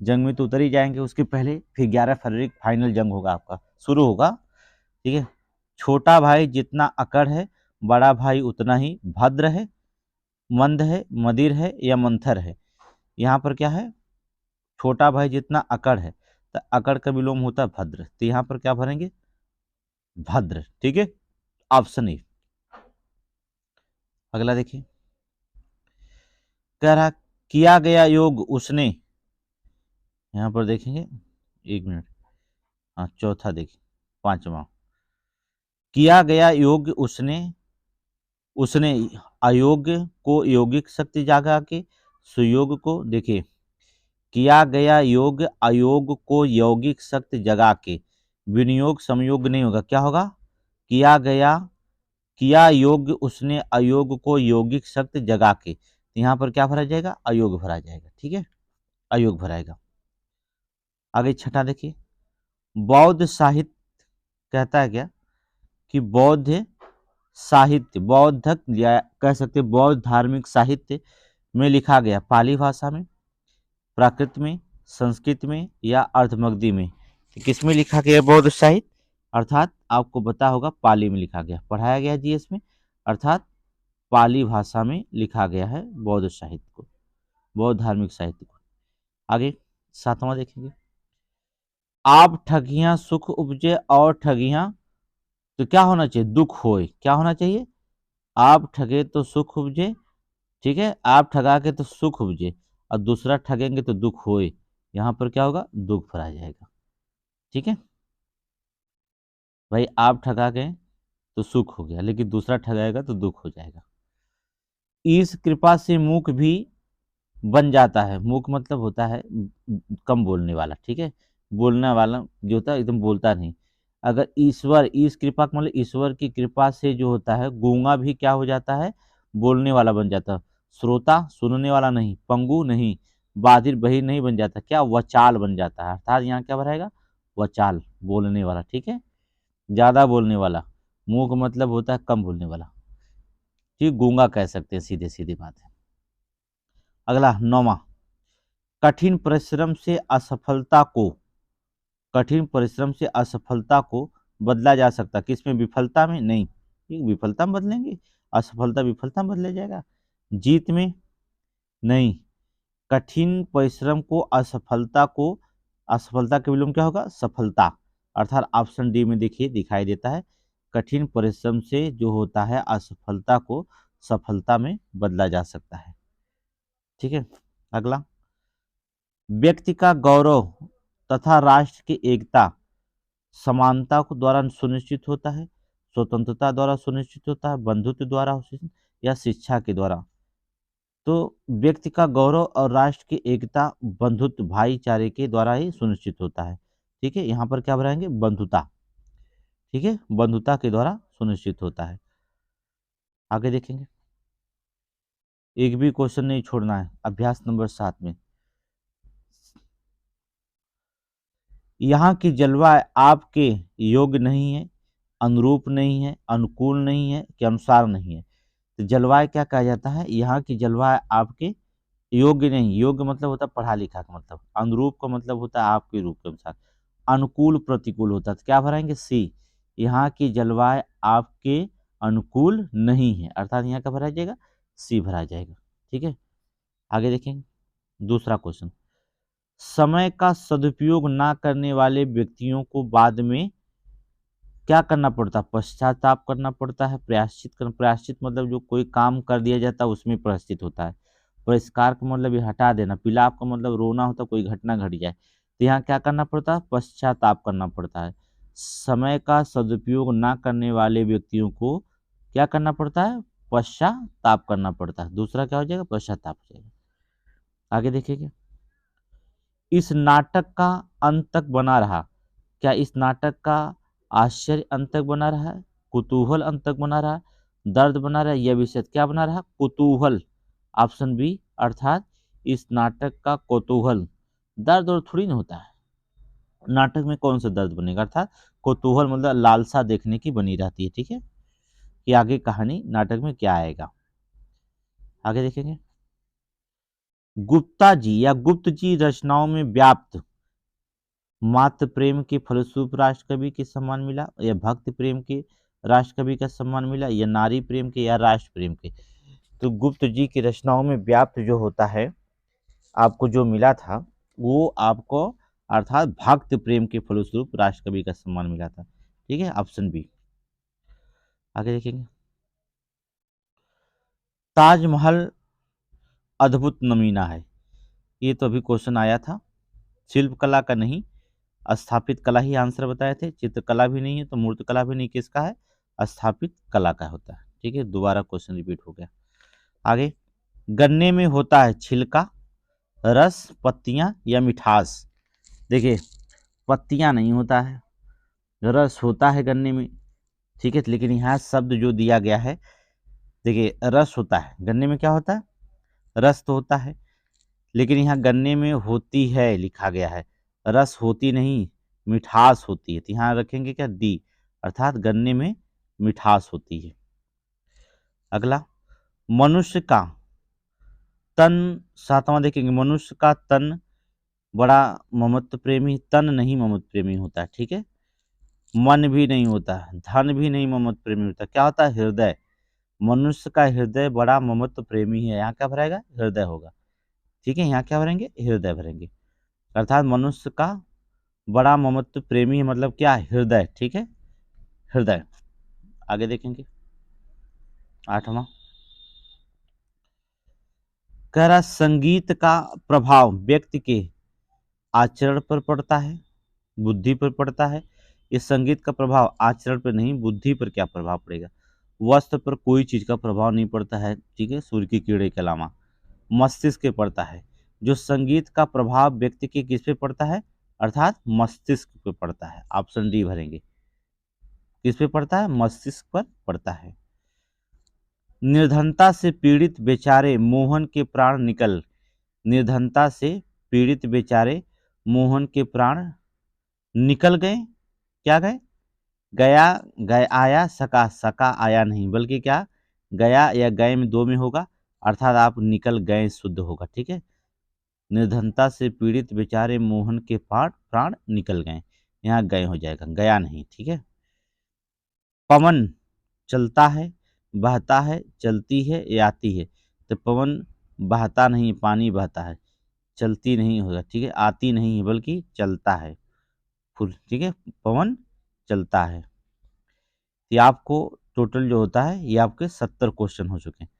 जंग में तो उतर ही जाएंगे, उसके पहले फिर 11 फरवरी फाइनल जंग होगा, आपका शुरू होगा। ठीक है, छोटा भाई जितना अकड़ है, बड़ा भाई उतना ही भद्र है, मंद है, मदिर है या मंथर है? यहाँ पर क्या है? छोटा भाई जितना अकड़ है, तो अकड़ का विलोम होता है भद्र, तो यहाँ पर क्या भरेंगे? भद्र। ठीक है, ऑप्शन ए। अगला देखिए, कह रहा किया गया योग उसने, यहाँ पर देखेंगे, 1 मिनट, हाँ चौथा देखिए, 5वां, किया गया योग उसने, उसने अयोग्य को यौगिक शक्ति जागा के, सुयोग को, देखिए, किया गया योग अयोग को यौगिक शक्ति जगा के, विनियोग समयोग नहीं होगा, क्या होगा? किया योग उसने अयोग को यौगिक शक्ति जगा के, तो यहाँ पर क्या भरा जाएगा? अयोग भरा जाएगा। ठीक है, अयोग भराएगा। आगे छठा देखिए, बौद्ध साहित्य कहता है क्या कि बौद्ध साहित्य, बौद्धक या कह सकते बौद्ध धार्मिक साहित्य में लिखा गया पाली भाषा में, प्राकृत में, संस्कृत में या अर्धमगधी में? तो किस में लिखा गया बौद्ध साहित्य? अर्थात आपको पता होगा पाली में लिखा गया, पढ़ाया गया जीएस में, अर्थात पाली भाषा में लिखा गया है बौद्ध साहित्य को, बौद्ध धार्मिक साहित्य को। आगे 7वां देखेंगे, आप ठगियां सुख उपजे और ठगियां, तो क्या होना चाहिए? दुख होए। क्या होना चाहिए? आप ठगे तो सुख उपजे, ठीक है, आप ठगा के तो सुख उपजे, और दूसरा ठगेंगे तो दुख होए, यहाँ पर क्या होगा? दुख भरा जाएगा। ठीक है भाई, आप ठगा गए तो सुख हो गया, लेकिन दूसरा ठगाएगा तो दुख हो जाएगा। इस कृपा से मूक भी बन जाता है। मूक मतलब होता है कम बोलने वाला। ठीक है, बोलने वाला जो होता है एकदम बोलता नहीं। अगर ईश्वर, इस कृपा का मतलब ईश्वर की कृपा से जो होता है, गूंगा भी क्या हो जाता है? बोलने वाला बन जाता है। श्रोता सुनने वाला नहीं, पंगु नहीं, बाधिर बहिर नहीं बन जाता, क्या? वचाल बन जाता है। अर्थात यहाँ क्या भराएगा? वचाल, बोलने वाला। ठीक है, ज्यादा बोलने वाला। मूक मतलब होता है कम बोलने वाला। ठीक, गूंगा कह सकते हैं, सीधे सीधी बात है। अगला 9वां, कठिन परिश्रम से असफलता को, कठिन परिश्रम से असफलता को बदला जा सकता, किसमें? विफलता में? नहीं, ये विफलता में बदलेंगे? असफलता विफलता में बदला जाएगा? जीत में? नहीं, कठिन परिश्रम को असफलता को, असफलता के विलोम क्या होगा? सफलता। अर्थात ऑप्शन डी में देखिए दिखाई देता है, कठिन परिश्रम से जो होता है असफलता को सफलता में बदला जा सकता है। ठीक है, अगला, व्यक्ति का गौरव तथा राष्ट्र की एकता समानता को द्वारा सुनिश्चित होता है, स्वतंत्रता द्वारा सुनिश्चित होता है, बंधुत्व द्वारा या शिक्षा के द्वारा? तो व्यक्ति का गौरव और राष्ट्र की एकता बंधुत्व भाईचारे के द्वारा ही सुनिश्चित होता है। ठीक है, यहाँ पर क्या बनाएंगे? बंधुता। ठीक है, बंधुता के द्वारा सुनिश्चित होता है। आगे देखेंगे, एक भी क्वेश्चन नहीं छोड़ना है। अभ्यास नंबर 7 में, यहाँ की जलवायु आपके योग्य नहीं है, अनुरूप नहीं है, अनुकूल नहीं है, के अनुसार नहीं है। तो जलवायु क्या कहा जाता है? यहाँ की जलवायु आपके योग्य नहीं, योग्य मतलब होता है पढ़ा लिखा का मतलब, अनुरूप का मतलब होता है आपके रूप के अनुसार, अनुकूल प्रतिकूल होता है। तो क्या भराएंगे? सी, यहाँ की जलवायु आपके अनुकूल नहीं है, अर्थात यहाँ क्या भरा जाएगा? सी भरा जाएगा। ठीक है, आगे देखेंगे दूसरा क्वेश्चन, समय का सदुपयोग ना करने वाले व्यक्तियों को बाद में क्या करना पड़ता है? पश्चाताप करना पड़ता है, प्रायश्चित करना। प्रायश्चित मतलब जो कोई काम कर दिया जाता है उसमें प्रायश्चित होता है। परिष्कार का मतलब ये हटा देना, विलाप का मतलब रोना होता कोई घटना घट जाए, तो यहाँ क्या करना पड़ता है, पश्चाताप करना पड़ता है। समय का सदुपयोग ना करने वाले व्यक्तियों को क्या करना पड़ता है, पश्चाताप करना पड़ता है। दूसरा क्या हो जाएगा, पश्चाताप हो जाएगा। आगे देखिए, इस नाटक का अंत तक बना रहा, क्या इस नाटक का आश्चर्य अंत तक बना रहा है, कुतूहल अंत तक बना रहा, दर्द बना रहा, यह विषय क्या बना रहा, कुतूहल, ऑप्शन बी, अर्थात इस नाटक का कौतूहल, दर्द और थोड़ी ना होता है, नाटक में कौन सा दर्द बनेगा, अर्थात कौतूहल मतलब लालसा देखने की बनी रहती है। ठीक है, कि आगे कहानी नाटक में क्या आएगा। आगे देखेंगे, गुप्ता जी या गुप्त जी रचनाओं में व्याप्त मातृ प्रेम के फलस्वरूप राष्ट्र कवि के सम्मान मिला, या भक्त प्रेम के राष्ट्र कवि का सम्मान मिला, या नारी प्रेम के या राष्ट्र प्रेम के। तो गुप्त जी की रचनाओं में व्याप्त जो होता है आपको जो मिला था वो आपको अर्थात भक्त प्रेम के फलस्वरूप राष्ट्र कवि का सम्मान मिला था। ठीक है, ऑप्शन बी। आगे देखेंगे, ताजमहल अद्भुत नमूना है, ये तो अभी क्वेश्चन आया था, शिल्पकला का नहीं, स्थापित कला ही आंसर बताए थे, चित्रकला भी नहीं है तो मूर्तिकला भी नहीं, किसका है, स्थापित कला का होता है। ठीक है, दोबारा क्वेश्चन रिपीट हो गया। आगे, गन्ने में होता है छिलका, रस, पत्तियां या मिठास। देखिए, पत्तियां नहीं होता है, रस होता है गन्ने में। ठीक है, लेकिन यहाँ शब्द जो दिया गया है, देखिए रस होता है गन्ने में, क्या होता है, रस तो होता है, लेकिन यहाँ गन्ने में होती है लिखा गया है, रस होती नहीं, मिठास होती है, तो यहाँ रखेंगे क्या, डी, अर्थात गन्ने में मिठास होती है। अगला, मनुष्य का तन, सातवां देखेंगे, मनुष्य का तन बड़ा ममत्व प्रेमी, तन नहीं ममत्व प्रेमी होता है। ठीक है, मन भी नहीं होता, धन भी नहीं ममत्व प्रेमी होता, क्या होता है, हृदय। मनुष्य का हृदय बड़ा ममत्व प्रेमी है, यहाँ क्या भरेगा, हृदय होगा। ठीक है, यहाँ क्या भरेंगे, हृदय भरेंगे, अर्थात मनुष्य का बड़ा ममत्व प्रेमी है, मतलब क्या, हृदय। ठीक है, हृदय। आगे देखेंगे, आठवां कह रहा, संगीत का प्रभाव व्यक्ति के आचरण पर पड़ता है, बुद्धि पर पड़ता है। इस संगीत का प्रभाव आचरण पर नहीं, बुद्धि पर क्या प्रभाव पड़ेगा, वस्त्र पर कोई चीज का प्रभाव नहीं पड़ता है। ठीक है, सूर्य की किरणें के अलावा मस्तिष्क पे पड़ता है। जो संगीत का प्रभाव व्यक्ति के किस पे पड़ता है, अर्थात मस्तिष्क पे पड़ता है, ऑप्शन डी भरेंगे। किस पे पड़ता है, मस्तिष्क पर पड़ता है। निर्धनता से पीड़ित बेचारे मोहन के प्राण निकल, निर्धनता से पीड़ित बेचारे मोहन के प्राण निकल गए, क्या गए, गया, गए आया, सका, सका आया नहीं, बल्कि क्या, गया या गए में दो में होगा, अर्थात आप निकल गए शुद्ध होगा। ठीक है, निर्धनता से पीड़ित बेचारे मोहन के प्राण निकल गए, यहाँ गए हो जाएगा, गया नहीं। ठीक है, पवन चलता है, बहता है, चलती है या आती है, तो पवन बहता नहीं, पानी बहता है, चलती नहीं होगा। ठीक है, आती नहीं है बल्कि चलता है, फुल। ठीक है, पवन चलता है। ये आपको टोटल जो होता है ये आपके 70 क्वेश्चन हो चुके हैं,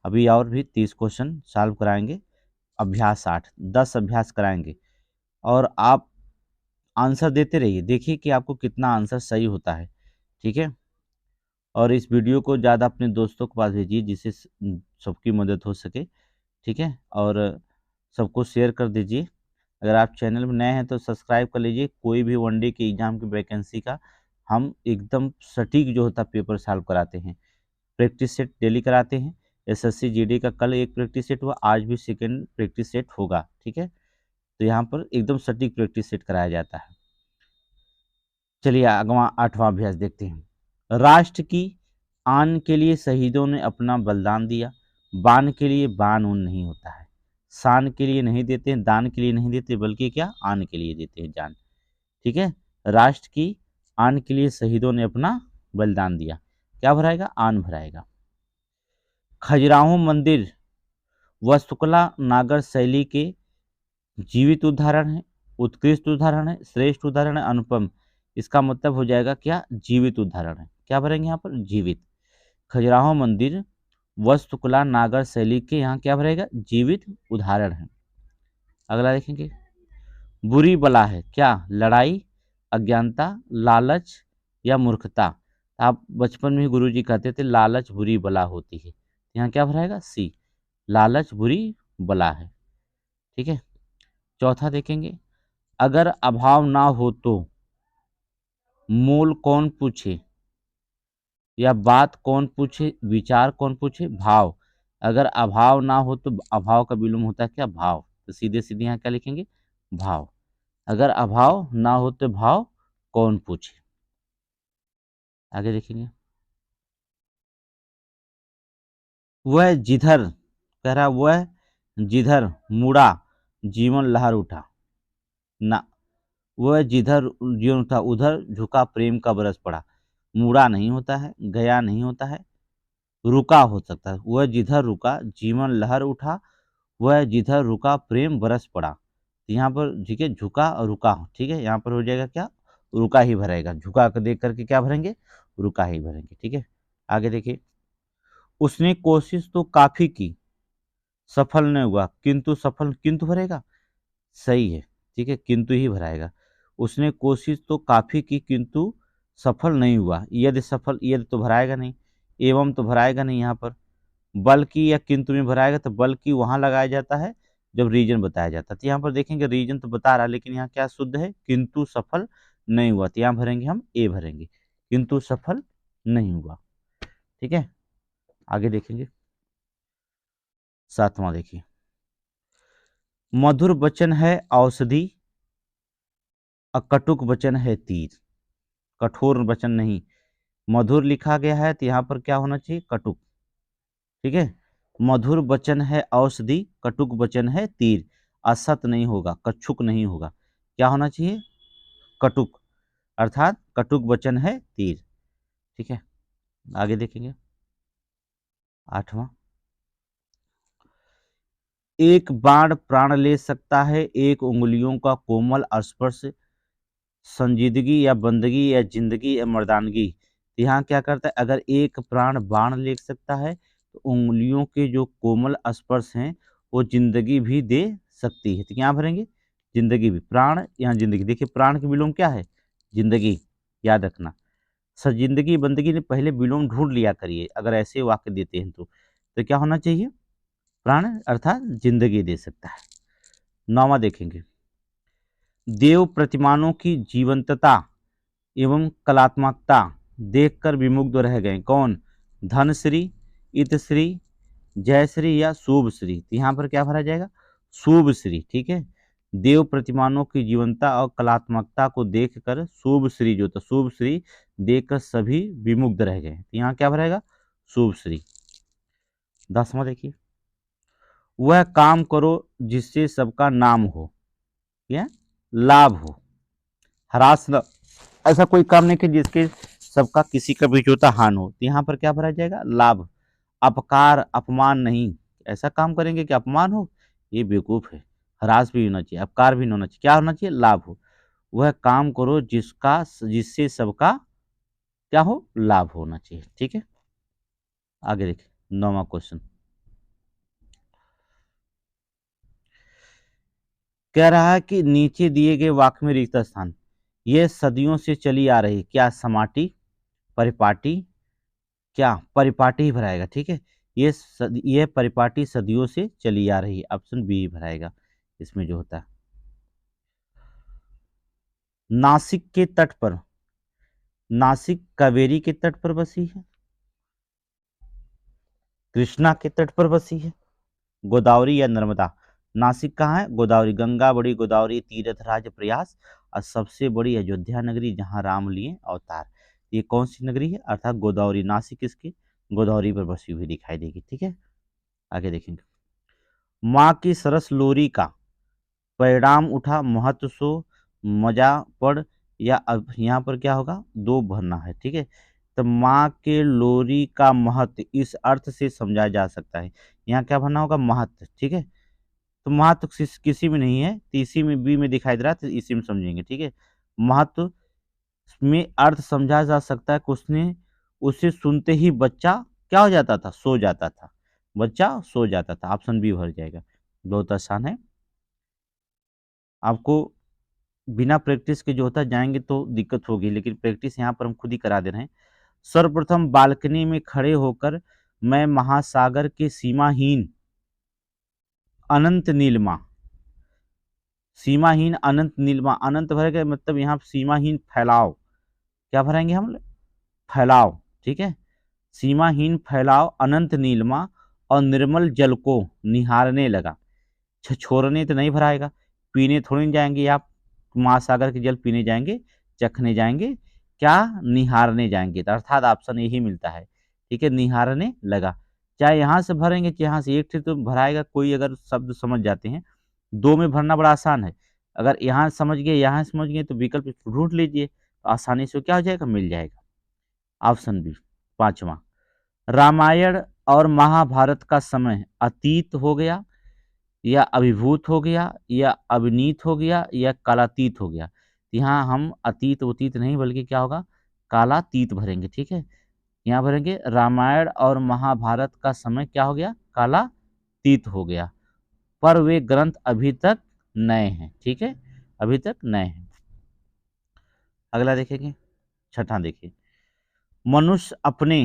अभी और भी 30 क्वेश्चन सॉल्व कराएंगे, अभ्यास 8, 10 अभ्यास कराएंगे, और आप आंसर देते रहिए, देखिए कि आपको कितना आंसर सही होता है। ठीक है, और इस वीडियो को ज़्यादा अपने दोस्तों के पास भेजिए जिससे सबकी मदद हो सके। ठीक है, और सबको शेयर कर दीजिए। अगर आप चैनल में नए हैं तो सब्सक्राइब कर लीजिए। कोई भी वनडे के एग्जाम की वैकेंसी का हम एकदम सटीक जो होता पेपर सॉल्व कराते हैं, प्रैक्टिस सेट डेली कराते हैं। एसएससी जीडी का कल एक प्रैक्टिस सेट हुआ, आज भी सेकेंड प्रैक्टिस सेट होगा। ठीक है, तो यहाँ पर एकदम सटीक प्रैक्टिस सेट कराया जाता है। चलिए अगवा 8वां अभ्यास देखते हैं। राष्ट्र की आन के लिए शहीदों ने अपना बलिदान दिया, बान के लिए बान ऊन नहीं होता है, शान के लिए नहीं देते हैं, दान के लिए नहीं देते, बल्कि क्या, आन के लिए देते हैं, जान। ठीक है, राष्ट्र की आन के लिए शहीदों ने अपना बलिदान दिया, क्या भराएगा, आन भराएगा। खजुराहो मंदिर वास्तुकला नागर शैली के जीवित उदाहरण है, उत्कृष्ट उदाहरण है, श्रेष्ठ उदाहरण है, अनुपम। इसका मतलब हो जाएगा क्या, जीवित उदाहरण है, क्या भरेंगे यहाँ पर, जीवित। खजुराहो मंदिर वास्तुकला नागर शैली के यहाँ क्या भरेगा, जीवित उदाहरण है। अगला देखेंगे, बुरी बला है क्या, लड़ाई, अज्ञानता, लालच या मूर्खता। आप बचपन में गुरुजी कहते थे लालच बुरी बला होती है, यहाँ क्या भराएगा, सी, लालच बुरी बला है। ठीक है। चौथा देखेंगे, अगर अभाव ना हो तो मोल कौन पूछे, या बात कौन पूछे, विचार कौन पूछे, भाव। अगर अभाव ना हो तो अभाव का विलोम होता है क्या, भाव। तो सीधे सीधे यहाँ क्या लिखेंगे, भाव। अगर अभाव ना हो तो भाव कौन पूछे। आगे देखेंगे, वह जिधर, कह रहा वह जिधर मुड़ा जीवन लहर उठा, ना, वह जिधर जीवन उठा उधर झुका प्रेम का बरस पड़ा। मुड़ा नहीं होता है, गया नहीं होता है, रुका हो सकता है। वह जिधर रुका जीवन लहर उठा, वह जिधर रुका प्रेम बरस पड़ा। तो यहाँ पर ठीक है, झुका और रुका, ठीक है, यहाँ पर हो जाएगा क्या, रुका ही भरेगा। झुका कर देख करके क्या भरेंगे, रुका ही भरेंगे। ठीक है। आगे देखिए, उसने कोशिश तो काफी की सफल नहीं हुआ, किंतु सफल, किंतु भरेगा, सही है। ठीक है, किंतु ही भराएगा। उसने कोशिश तो काफी की किंतु सफल नहीं हुआ, यदि सफल, यदि तो भराएगा नहीं, एवं तो भराएगा नहीं यहाँ पर, बल्कि या किंतु में भराएगा तो बल्कि वहां लगाया जाता है जब रीजन बताया जाता है। तो यहाँ पर देखेंगे रीजन तो बता रहा है, लेकिन यहाँ क्या शुद्ध है, किंतु सफल नहीं हुआ, तो यहाँ भरेंगे हम ए भरेंगे, किंतु सफल नहीं हुआ। ठीक है। आगे देखेंगे, सातवां देखिए, मधुर वचन है औषधि, अकटुक वचन है तीर। कठोर वचन नहीं, मधुर लिखा गया है तो यहाँ पर क्या होना चाहिए, कटुक। ठीक है, मधुर वचन है औषधि, कटुक वचन है तीर। असत नहीं होगा, कच्छुक नहीं होगा, क्या होना चाहिए, कटुक, अर्थात कटुक वचन है तीर। ठीक है। आगे देखेंगे, आठवां, एक बाण प्राण ले सकता है, एक उंगलियों का कोमल स्पर्श संजीदगी या बंदगी या जिंदगी या मर्दानगी। तो यहाँ क्या करता है, अगर एक प्राण बाण ले सकता है तो उंगलियों के जो कोमल स्पर्श हैं वो जिंदगी भी दे सकती है। तो यहाँ भरेंगे जिंदगी भी, प्राण यहाँ जिंदगी। देखिए प्राण के विलोम क्या है, जिंदगी, याद रखना। जिंदगी बंदगी ने पहले विलोम ढूंढ लिया करिए, अगर ऐसे वाक्य देते हैं तो क्या होना चाहिए, प्राण अर्थात जिंदगी दे सकता है। नौवां देखेंगे, देव प्रतिमानों की जीवंतता एवं कलात्मकता देखकर विमुग्ध रह गए। कौन, धनश्री, इतश्री, जयश्री या शुभश्री। तो यहाँ पर क्या भरा जाएगा, शुभश्री। ठीक है, देव प्रतिमानों की जीवंतता और कलात्मकता को देखकर शुभश्री जो था, शुभश्री देखकर सभी विमुग्ध रह गए। तो यहाँ क्या भरेगा, शुभश्री। 10वां देखिए, वह काम करो जिससे सबका नाम हो या लाभ हो, हरास न, ऐसा कोई काम नहीं कि जिसके सबका किसी का भी जोता हान हो। तो यहाँ पर क्या भरा जाएगा, लाभ। अपकार अपमान नहीं, ऐसा काम करेंगे कि अपमान हो, ये बेवकूफ है। हरास भी होना चाहिए, अपकार भी नहीं होना चाहिए, क्या होना चाहिए, लाभ हो। वह काम करो जिसका, जिससे सबका क्या हो, लाभ होना चाहिए। ठीक है। आगे देखिए 9वां क्वेश्चन, कह रहा है कि नीचे दिए गए वाक्य में रिक्त स्थान, यह सदियों से चली आ रही, क्या समाटी, परिपाटी, क्या परिपाटी ही भराएगा। ठीक है, ये परिपाटी सदियों से चली आ रही है, ऑप्शन बी ही भराएगा इसमें जो होता है। नासिक के तट पर, नासिक कावेरी के तट पर बसी है, कृष्णा के तट पर बसी है, गोदावरी या नर्मदा। नासिक कहाँ है, गोदावरी, गंगा बड़ी गोदावरी तीर्थ राज प्रयास, और सबसे बड़ी अयोध्या नगरी जहाँ राम लिए अवतार। ये कौन सी नगरी है, अर्थात गोदावरी। नासिक किसकी, गोदावरी पर बसी हुई दिखाई देगी। ठीक है। आगे देखेंगे, माँ की सरस लोरी का परिणाम उठा महत्व सो मजा पड़, या अब यहाँ पर क्या होगा, दो भरना है। ठीक है, तो माँ के लोरी का महत्व इस अर्थ से समझा जा सकता है, यहाँ क्या भरना होगा, महत्व। ठीक है, तो महत्व किसी में नहीं है, तो इसी में बी में दिखाई दे रहा है, तो इसी में समझेंगे। ठीक है, महत्व में अर्थ समझा जा सकता है कि उसने, उसे सुनते ही बच्चा क्या हो जाता था, सो जाता था, बच्चा सो जाता था। ऑप्शन बी भर जाएगा, बहुत आसान है। आपको बिना प्रैक्टिस के जो होता है जाएंगे तो दिक्कत होगी, लेकिन प्रैक्टिस यहाँ पर हम खुद ही करा दे रहे हैं। सर्वप्रथम बालकनी में खड़े होकर मैं महासागर के सीमाहीन अनंत नीलिमा, सीमाहीन अनंत नीलिमा, अनंत भरेगा मतलब यहाँ सीमाहीन फैलाव, क्या भरेंगे हम, फैलाव, ठीक है। सीमाहीन फैलाव अनंत नीलिमा और निर्मल जल को निहारने लगा। छोड़ने तो नहीं भराएगा, पीने थोड़ी जाएंगे आप, महासागर के जल पीने जाएंगे, चखने जाएंगे, क्या निहारने जाएंगे, तो अर्थात ऑप्शन यही मिलता है, ठीक है, निहारने लगा। चाहे यहाँ से भरेंगे चाहे यहाँ से, एक थे तो भराएगा, कोई अगर शब्द समझ जाते हैं, दो में भरना बड़ा आसान है। अगर यहाँ समझ गए यहाँ समझ गए तो विकल्प ढूंढ लीजिए, तो आसानी से क्या हो जाएगा, मिल जाएगा। ऑप्शन बी पांचवा, रामायण और महाभारत का समय अतीत हो गया या अभिभूत हो गया या अविनीत हो गया या कालातीत हो गया। यहाँ हम अतीत उतीत नहीं बल्कि क्या होगा, कालातीत भरेंगे, ठीक है। यहाँ भरेंगे रामायण और महाभारत का समय क्या हो गया, कालातीत हो गया, पर वे ग्रंथ अभी तक नए हैं, ठीक है, अभी तक नए हैं। अगला देखेंगे, छठा देखिए, मनुष्य अपने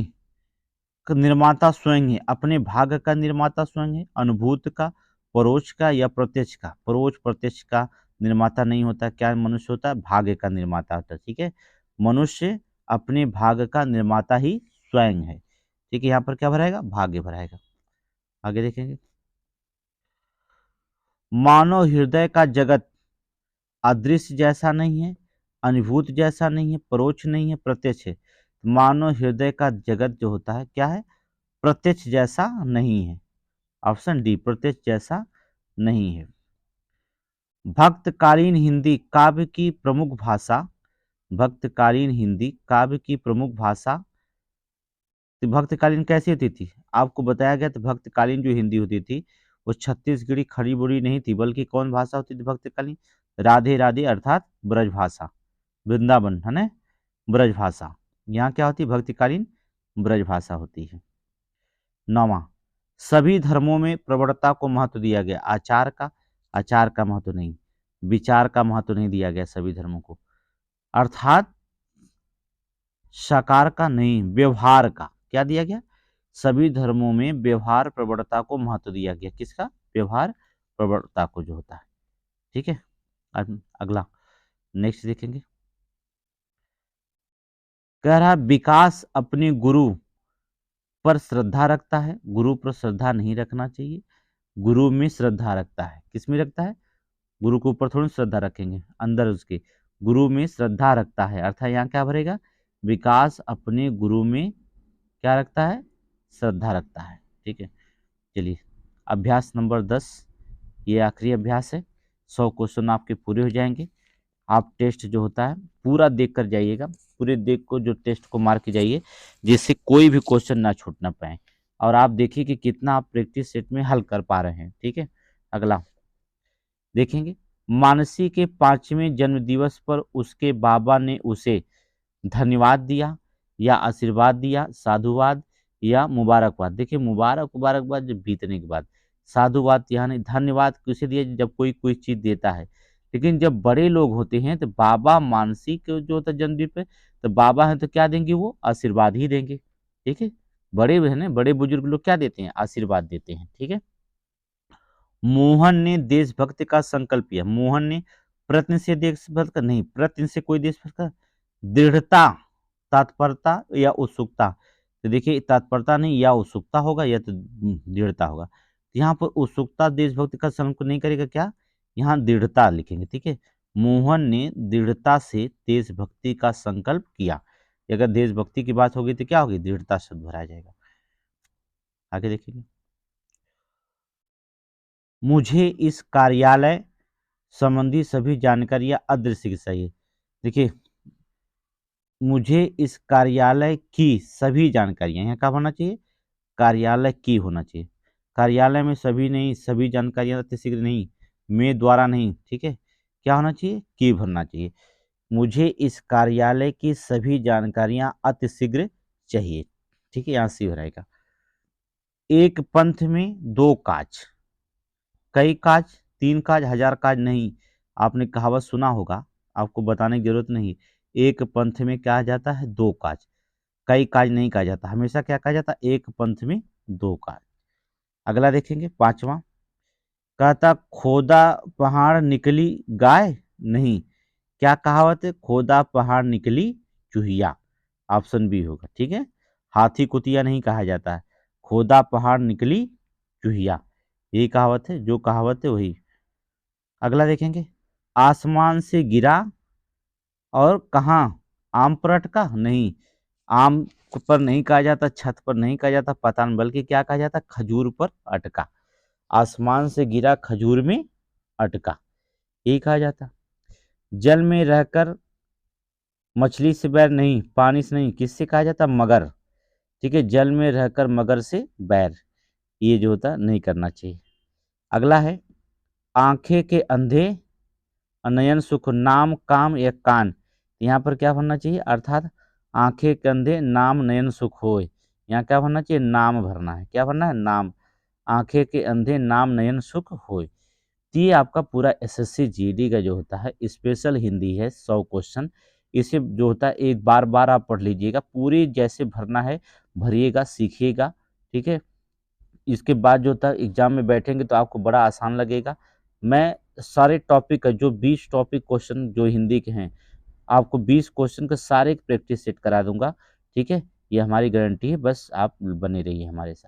निर्माता स्वयं है, अपने भाग्य का निर्माता स्वयं है, अनुभूत का, परोक्ष का या प्रत्यक्ष का। परोक्ष प्रत्यक्ष का निर्माता नहीं होता, क्या मनुष्य होता है, भाग्य का निर्माता होता है, ठीक है। मनुष्य अपने भाग्य का निर्माता ही स्वयं है, ठीक है। यहाँ पर क्या भराएगा, भाग्य भराएगा। आगे देखेंगे, मानव हृदय का जगत अदृश्य जैसा नहीं है, अनुभूत जैसा नहीं है, परोक्ष नहीं है, प्रत्यक्ष है। मानव हृदय का जगत जो होता है क्या है, प्रत्यक्ष जैसा नहीं है, ऑप्शन डी प्रत्यक्ष जैसा नहीं है। भक्तकालीन हिंदी काव्य की प्रमुख भाषा, भक्तकालीन हिंदी काव्य की प्रमुख भाषा, तो भक्तकालीन कैसी होती थी, आपको बताया गया, तो भक्तकालीन जो हिंदी होती थी वो छत्तीसगढ़ी खड़ी बोली नहीं थी, बल्कि कौन भाषा होती थी भक्तकालीन, राधे राधे अर्थात ब्रज भाषा, वृंदावन है ना, ब्रज भाषा। यहाँ क्या होती है, भक्तकालीन ब्रज भाषा होती है। नौवां, सभी धर्मों में प्रवणता को महत्व दिया गया, आचार का, आचार का महत्व नहीं, विचार का महत्व नहीं दिया गया सभी धर्मों को, अर्थात साकार का नहीं, व्यवहार का, क्या दिया गया, सभी धर्मों में व्यवहार प्रवणता को महत्व दिया गया, किसका, व्यवहार प्रवणता को जो होता है, ठीक है। अगला नेक्स्ट देखेंगे, कह रहा विकास अपने गुरु पर श्रद्धा रखता है, गुरु पर श्रद्धा नहीं रखना चाहिए, गुरु में श्रद्धा रखता है, किस में रखता है, गुरु के ऊपर थोड़ी श्रद्धा रखेंगे, अंदर उसके गुरु में श्रद्धा रखता है, अर्थात यहाँ क्या भरेगा, विकास अपने गुरु में क्या रखता है, श्रद्धा रखता है, ठीक है। चलिए अभ्यास नंबर 10, ये आखिरी अभ्यास है, 100 क्वेश्चन आपके पूरे हो जाएंगे। आप टेस्ट जो होता है पूरा देख कर जाइएगा, पूरे देख को जो टेस्ट को मार के जाइए, जिससे कोई भी क्वेश्चन ना छूटना पाए, और आप देखिए कि कितना आप प्रैक्टिस सेट में हल कर पा रहे हैं, ठीक है। अगला देखेंगे, मानसी के 5वें जन्म दिवस पर उसके बाबा ने उसे धन्यवाद दिया या आशीर्वाद दिया, साधुवाद या मुबारकबाद। देखिए मुबारकबाद जब बीतने के बाद, साधुवाद यहाँ नहीं, धन्यवाद किसे दिया, जब कोई कोई चीज देता है। लेकिन जब बड़े लोग होते हैं तो बाबा मानसी के जो होता है जन्मदिन पे, तो बाबा है तो क्या देंगे, वो आशीर्वाद ही देंगे, ठीक है। बड़े है ना, बड़े बुजुर्ग लोग क्या देते हैं, आशीर्वाद देते हैं, ठीक है। मोहन ने देशभक्ति का संकल्प किया, मोहन ने प्रयत्न से देशभक्त का नहीं, प्रयत्न से कोई देशभक्त का, दृढ़ता, तत्परता या उत्सुकता, तो देखिए तत्परता नहीं, या उत्सुकता होगा या तो दृढ़ता होगा, तो यहाँ पर उत्सुकता देशभक्ति का संकल्प नहीं करेगा, क्या यहाँ दृढ़ता लिखेंगे, ठीक है। मोहन ने दृढ़ता से देशभक्ति का संकल्प किया, अगर देशभक्ति की बात होगी तो क्या होगी, दृढ़ता शब्द भरा जाएगा। आगे देखेंगे, मुझे इस कार्यालय संबंधी सभी जानकारियां अदृश्य की चाहिए। देखिए मुझे इस कार्यालय की सभी जानकारियां, यहाँ क्या होना चाहिए, कार्यालय की होना चाहिए, कार्यालय में सभी नहीं, सभी जानकारियां अतिशीघ्र नहीं, में द्वारा नहीं, ठीक है, क्या होना चाहिए, की भरना चाहिए। मुझे इस कार्यालय की सभी जानकारियां अतिशीघ्र चाहिए, ठीक है, यहाँ सी हो रहेगा। एक पंथ में दो काज, कई काज, तीन काज, हजार काज नहीं। आपने कहावत सुना होगा, आपको बताने की जरूरत नहीं। एक पंथ में क्या जाता है, दो काज, कई काज नहीं कहा जाता, हमेशा क्या कहा जाता, एक पंथ में दो काज। अगला देखेंगे पांचवा, कहता खोदा पहाड़ निकली गाय नहीं। क्या कहावत है, खोदा पहाड़ निकली चूहिया, ऑप्शन बी होगा। ठीक है, हाथी कुतिया नहीं कहा जाता है, खोदा पहाड़ निकली चूहिया, यही कहावत है, जो कहावत है वही। अगला देखेंगे, आसमान से गिरा और कहाँ, आम पर अटका नहीं। आम पर नहीं कहा जाता, छत पर नहीं कहा जाता, पतान, बल्कि क्या कहा जाता, खजूर पर अटका। आसमान से गिरा खजूर में अटका, यही कहा जाता। जल में रहकर मछली से बैर नहीं, पानी से नहीं, किससे कहा जाता, मगर। ठीक है, जल में रहकर मगर से बैर, ये जो होता नहीं करना चाहिए। अगला है, आंखें के अंधे नयन सुख, नाम काम या कान। यहाँ पर क्या बनना चाहिए, अर्थात आंखें के अंधे नाम नयन सुख होए, यहाँ क्या बनना चाहिए, नाम भरना है। क्या भरना है, नाम। आंखें के अंधे नाम नयन सुख होए। तो ये आपका पूरा एसएससी जीडी का जो होता है स्पेशल हिंदी है, 100 क्वेश्चन। इसे जो होता है एक बार बार आप पढ़ लीजिएगा, पूरी जैसे भरना है भरिएगा, सीखिएगा। ठीक है, इसके बाद जो होता है एग्जाम में बैठेंगे तो आपको बड़ा आसान लगेगा। मैं सारे टॉपिक का जो 20 टॉपिक क्वेश्चन जो हिंदी के हैं, आपको 20 क्वेश्चन का सारे प्रैक्टिस सेट करा दूंगा। ठीक है, ये हमारी गारंटी है, बस आप बने रहिए हमारे साथ।